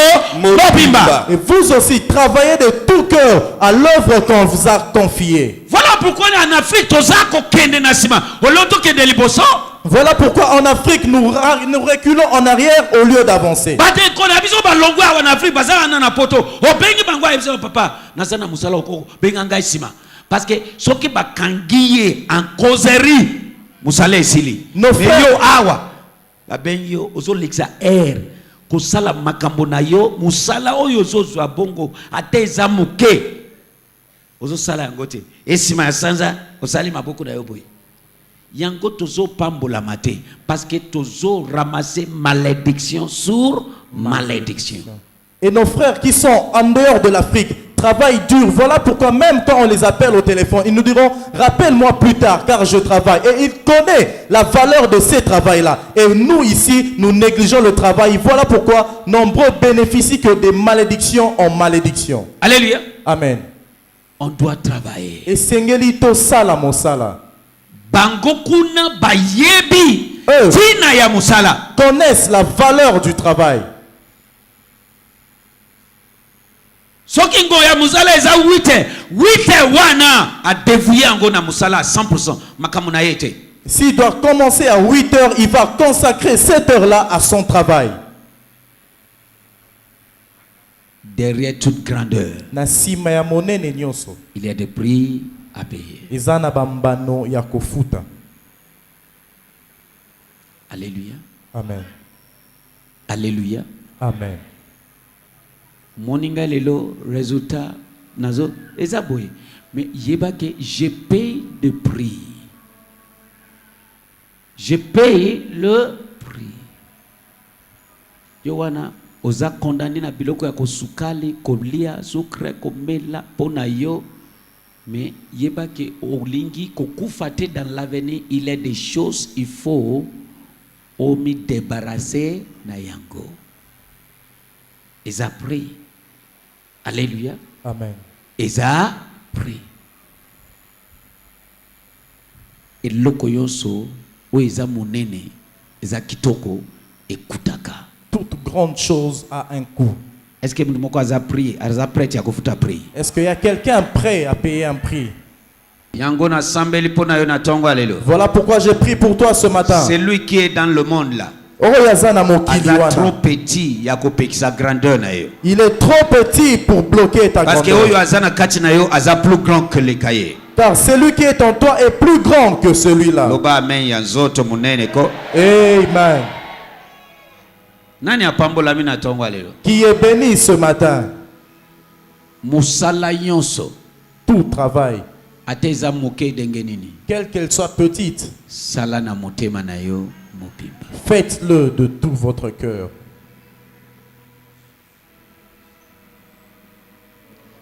mobimba. Et vous aussi, travaillez de tout cœur à l'œuvre qu'on vous a confiée. Voilà pourquoi en Afrique tozako kende na sima. Oloto kende liboso. Voilà pourquoi en Afrique, nous reculons en arrière au lieu d'avancer. Bate kona biso ba longwa en Afrique bazana na poto. Obengi bangwa ebso papa. Nazana musala oko benga ngai sima. Parce que ce qui va kangiye en causerie, musale esili. Nos frères, yo awa, la ben yo ozo lexa air, kosala makambo na yo, musala oyo zozwa bongo ateza muke. Ozo sala ngote. Esima ya sanza osali maboko na yo boy. Yango tozo pambola mate parce que tozo ramasser malédiction sur malédiction. et nos frères qui sont en dehors de l'Afrique travaillent dur. Voilà pourquoi même quand on les appelle au téléphone, ils nous diront rappelle-moi plus tard car je travaille. Et ils connaissent la valeur de ces travails-là. Et nous ici, nous négligeons le travail. Voilà pourquoi nombreux bénéficient que des malédictions en malédiction. Alléluia. Amen. On doit travailler. Et sengeli to sala mosala. Bango kuna bayebi Eux tina ya musala. connaissent la valeur du travail. Soki ngo ya musala eza 8 wana a dévoué ngo na musala à 100% makamu na yete. S'il doit commencer à 8 heures, il va consacrer cette heure-là à son travail. Derrière toute grandeur, Na sima ya monene nyonso, il y a des prix à payer. eza na bambano ya kofuta. Alléluia. Amen. Alléluia. Amen. Moninga lelo résultat nazo ezaboye. Mais yeba que je paye le prix. Je paye le prix. Yowana oza condamné na biloko ya kosukali, kolia, sukre, komela pona yo. Mais yeba que olingi kokufa te dans l'avenir, il est des choses il faut omi débarrasser na yango. Ils a pris. Alléluia. Amen. Ils a pris. Et lokoyoso ou ils a monene, ils a kitoko et kutaka. Toute grande chose a un coût. Est-ce que nous avons pris, à prêt à kofuta prix? Est-ce qu'il y a quelqu'un prêt à payer un prix? Yango na sambeli pona yo na tongo alelo. Voilà pourquoi j'ai prié pour toi ce matin. C'est lui qui est dans le monde là. Il Trop petit, ya sa grandeur na yo. est trop petit pour bloquer ta Parce que grandeur. oyo azana kati na yo aza plus grand que les cahiers. Car celui qui est en toi est plus grand que celui-là. Loba amen ya nzoto munene ko. Amen. Nani apambola mi na tongo alelo? Qui est béni ce matin. Musala yonso. Tout travail, Ateza moke denge nini. quelle qu'elle soit petite, Sala na motema na yo mopimba. faites-le de tout votre cœur.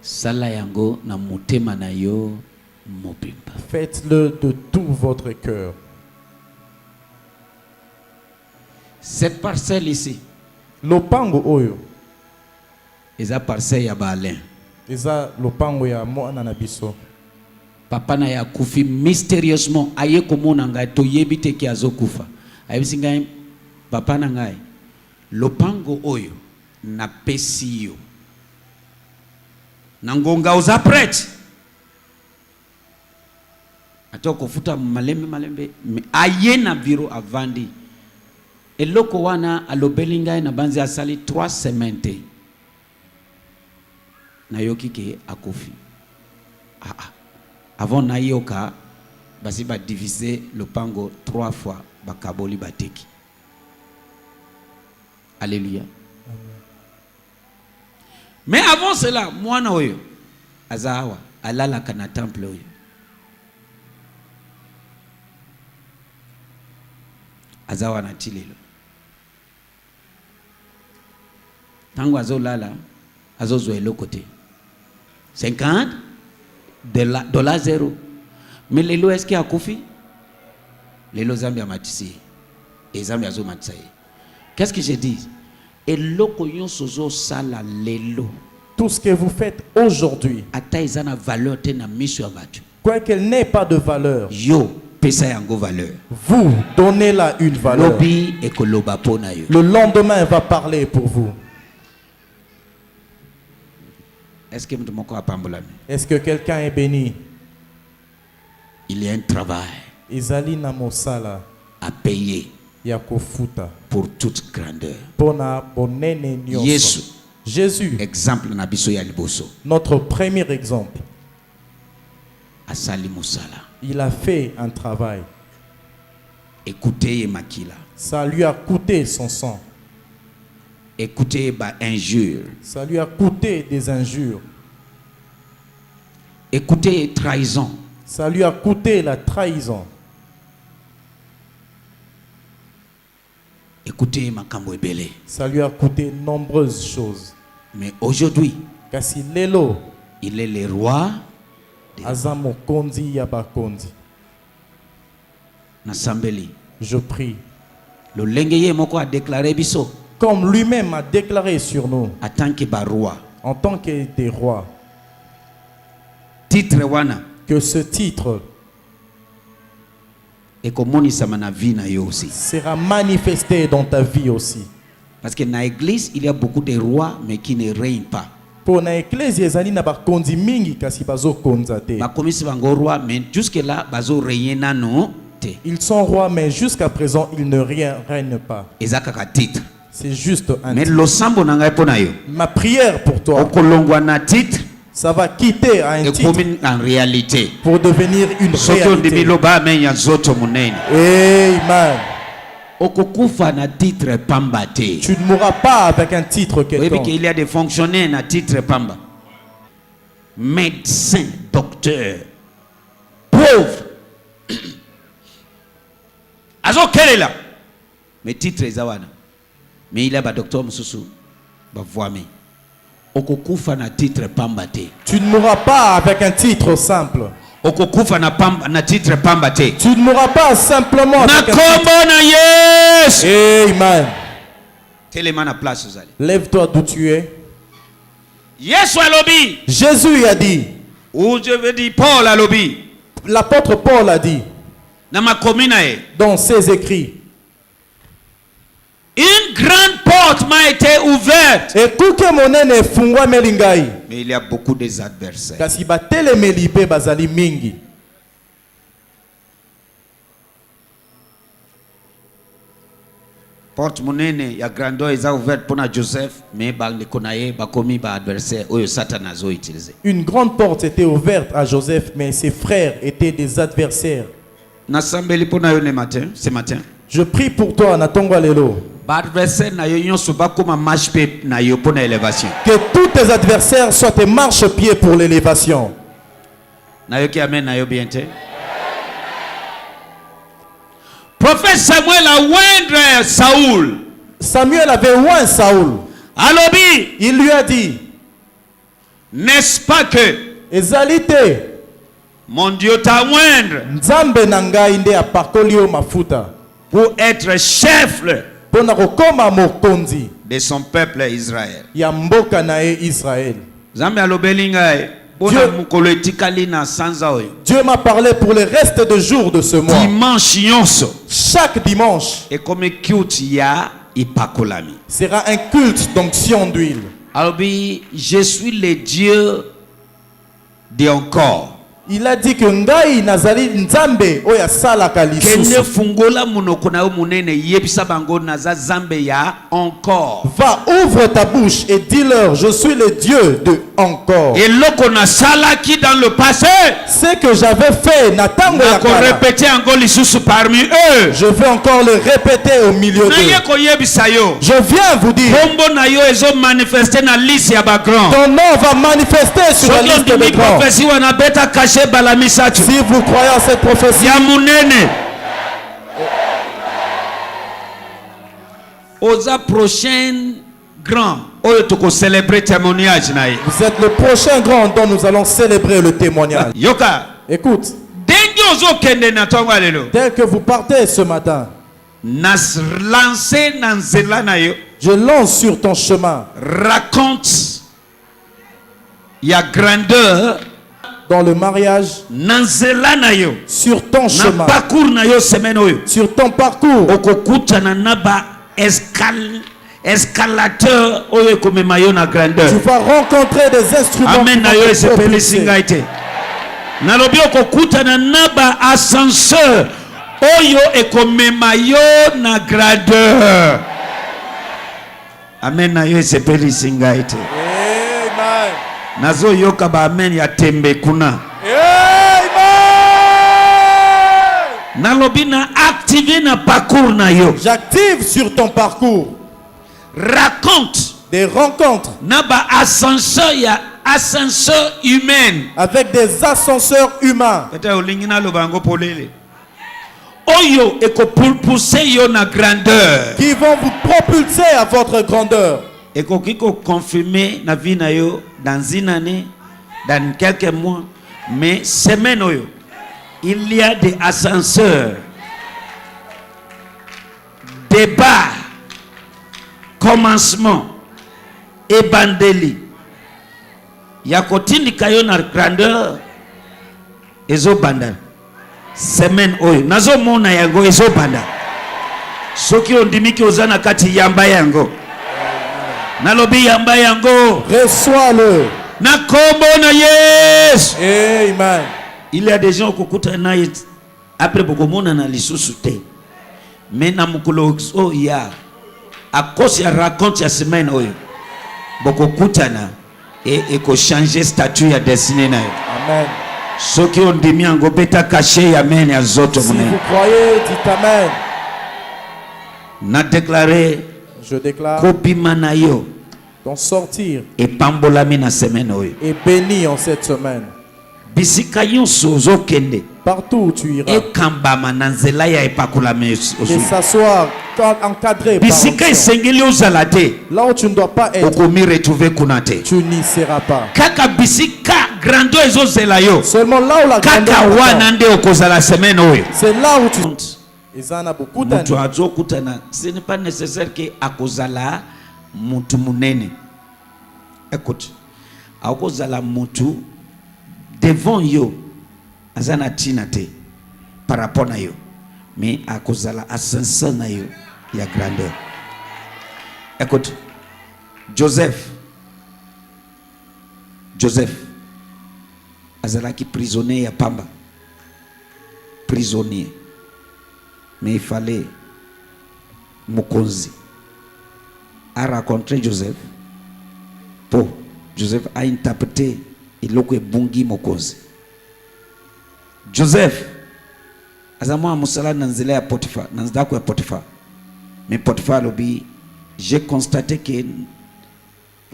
Sala yango na motema na yo mopimba. Faites-le de tout votre cœur. Cette parcelle ici, Lopango oyo, eza parcelle ya Balin. eza lopango ya mwana na biso. Papa na ya kufi mystérieusement aye komona ngai to yebite ki azokufa. Ayebisi ngai papa na ngai lopango oyo na pesi yo. Nangonga oza prête. Atoko futa malembe aye na biro avandi. Eloko wana alobeli ngai na banzi asali 3 semaines te. Na yoki ke akofi. Avant na yoka basi ba diviser le pango 3 fois bakaboli bateki. Alléluia. Mais avant cela, mwana oyo azawa alala kana temple oyo. Azawa na tilelo. Tango azolala azozo eloko te. 50 $ zéro. Mais lelo est-ce qu'il y a kofi? Lelo Zambia matisi. Et Zambia zo matsaye. Qu'est-ce que je dis? Et loko yon sozo sala lelo. Tout ce que vous faites aujourd'hui, Ata izana valeur te na miso ya batu. quoi qu'elle n'ait pas de valeur, Yo pesa yango valeur. vous donnez-la une valeur. Lobi ekoloba pona yo. Le lendemain va parler pour vous. Est-ce que mtumoko apambolami? Est-ce que quelqu'un est béni? Il y a un travail Ezali na mosala à payer ya kofuta pour toute grandeur. pona bonene nyonso. Yesu, Jésus, exemple na biso ya liboso. notre premier exemple, Asali musala. il a fait un travail. Écoutez makila. Ça lui a coûté son sang. Écoutez ba injure. Ça lui a coûté des injures. Écoutez trahison. Ça lui a coûté la trahison. Écoutez makambo ebele. Ça lui a coûté nombreuses choses. Mais aujourd'hui, Kasi lelo, il est le roi aza mokonzi ya bakonzi. na sambeli. Je prie. Le lengeye moko a déclaré biso Comme lui-même a déclaré sur nous, en tant que ba roi. en tant que des rois, Titre wana que ce titre ekomonisama na vie na yo aussi. sera manifesté dans ta vie aussi. Parce que dans l'église, il y a beaucoup de rois mais qui ne règnent pas. Pour na ecclesia ezali na bakonzi mingi kasi bazokonza te. Bakomisi bango roi mais jusque là bazo régner nano te. Ils sont rois mais jusqu'à présent ils ne règnent pas. Ezaka titre. C'est juste un Mais titre. lo sambo na ngai pona yo. Ma prière pour toi, Okolongwa na titre ça va quitter à un et titre comme en réalité. pour devenir une Soto réalité. ndimi loba men ya zoto munene. Amen. okokufa na titre pamba te. Tu ne mourras pas avec un titre Oui, quelconque. il y a des fonctionnaires na titre pamba. Médecin, docteur, pauvre. Azo kele là. Mais titre ezawana. Mais il y a ba docteur mususu ba voame. Okokufa na titre pamba te. Tu ne mourras pas avec un titre simple. Okokufa na pamba na titre pamba te. Tu ne mourras pas simplement Na avec un titre. kombo na Yesu. Amen. Telema na place ozali. Lève-toi d'où tu es. Yesu alobi. Jésus a dit, Ou je veux dire Paul alobi. l'apôtre Paul a dit Na makomi na ye. dans ses écrits, Une grande porte m'a été ouverte. ekuke monene efungwameli ngai, Mais il y a beaucoup des adversaires. kasi batelemeli mpe bazali mingi. Porte monene ya grandeur eza ouverte pour na Joseph, mais bandeko na ye bakomi ba adversaire oyo Satan azo utiliser. Une grande porte était ouverte à Joseph, mais ses frères étaient des adversaires. Nasambeli pour na yo ce matin. Je prie pour toi, Natongo Lelo, Ba adversaire na yo nyonso bakoma marche pe na yo pour na élévation. que tous tes adversaires soient tes marchepieds pour l'élévation. Na yo ki amen na yo bien te. Prophète Samuel a oindre Saoul. Samuel avait oint Saoul. Alobi, Il lui a dit, n'est-ce pas que Ezalite, mon Dieu t'a oindre Nzambe na ngai nde apakoli yo mafuta pour être chef mpona kokoma mokonzi de son peuple Israël. ya mboka na ye Israël. Zambe alobeli ngai bona mukolo etikali na sanza oyo. Dieu m'a parlé pour le reste de jours de ce mois. Dimanche nyonso Chaque dimanche ekomi culte ya ipakolami. sera un culte d'onction d'huile. Alobi, je suis le Dieu de encore. Il a dit que ngai nazali nzambe oyo asalaka Kende lisusu. fungola munoko na yo munene yebisa bango naza zambe ya encore. Va, ouvre ta bouche et dis-leur, je suis le Dieu de encore. Eloko na salaki dans le passé. Ce que j'avais fait na tango ya Nako kala, répéter encore lisusu parmi eux. je vais encore le répéter au milieu Na ye d'eux. koyebisa yo. Je viens vous dire, Kombo na yo ezo manifester na liste ya ba grand. ton nom va manifester sur la Soki liste des ondimi grands. prophétie wana beta caché bala misatu. Si vous croyez à cette prophétie, Ya munene. Oza prochain grand. Oyo toko célébrer témoignage na ye. vous êtes le prochain grand dont nous allons célébrer le témoignage. Yoka. Écoute, Dengi ozo kende na tongo lelo. tel que vous partez ce matin, Nas lancer na nzela na yo. je lance sur ton chemin, Raconte ya grandeur dans le mariage, na nzela na yo. sur ton Na chemin, parcours na yo semaine oyo. sur ton parcours. Okokutana na ba escalateur oyo ekomema yo na grandeur. Tu vas rencontrer des instruments Amen qui na vont yo te esepelisi propulser. ngai te. Nalobi okokutana na ba ascenseur oyo ekomema yo na grandeur. Amen na yo esepelisi ngai te. Amen. Nazo yoka ba amen ya tembe kuna. Amen. Nalobi na activer na parcours na yo. J'active sur ton parcours Raconte des rencontres na ba ascenseur humaine. avec des ascenseurs humains Kata olingi na lobango polele. Oyo ekopulpuse yo na grandeur. qui vont vous propulser à votre grandeur. Ekoki ko confirmer na vie na yo dans une année, dans quelques mois, mais semaine oyo, il y a des ascenseurs, débat, commencement, ebandeli. Ya kotindika yo na grandeur, ezo banda. Semaine oyo, nazo mona yango ezo banda. Soki ondimiki ozana kati yamba yango. Nalobi yamba yango. Reçois-le. Na kombo na Yesu. Amen. Il y a des gens kokuta na après bokomona na lisusu te. Mais na mukolo o ya. A cause ya raconte ya semaine oyo. Bokokuta na et ko changer statut ya destinée na yo. Amen. Soki ondimi yango beta caché ya men ya zoto Si mune. vous croyez, dites Amen. Na déclaré Je déclare kobima na yo ton sortir et pambolami na semaine oyo. est béni en cette semaine. Bisika nyonso ozokende Partout où tu iras. ekambama na nzela ya epakolami Et ozwi. s'asseoir encadré par Bisika l'onction. esengeli ozala te Là où tu ne dois pas être, okomi retrouve kuna te. tu n'y seras pas. Kaka bisika grando ezozela yo Seulement là où la kaka grandeur wana t'attend, nde okozala semaine oyo. c'est là où tu... Ils en ont beaucoup Mutu d'années. azokutana ce n'est pas nécessaire que akozala mutu munene. Écoute, akozala mutu devant yo azana tina te par rapport na yo, mais akozala ascension na yo ya grandeur. Écoute, Joseph azalaki prisonnier ya pamba, prisonnier, mais il fallait mokonzi a rencontré Joseph pour Joseph a interprété iloko ebungi mokonzi. Joseph azamwa musala na nzela ya Potiphar, na ndako ya Potiphar, mais Potiphar lobi j'ai constaté que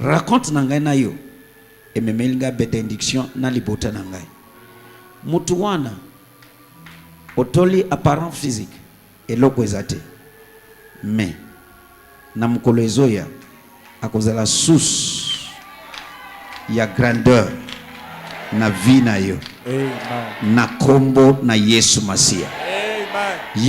raconte na ngai na yo ememelinga bénédiction na libota na ngai. Mutu wana otoli apparent physique eloko ezate, mais na mukolo ezoya akozala source ya grandeur na vie na yo Amen. na kombo na Yesu Masia. Amen. Ya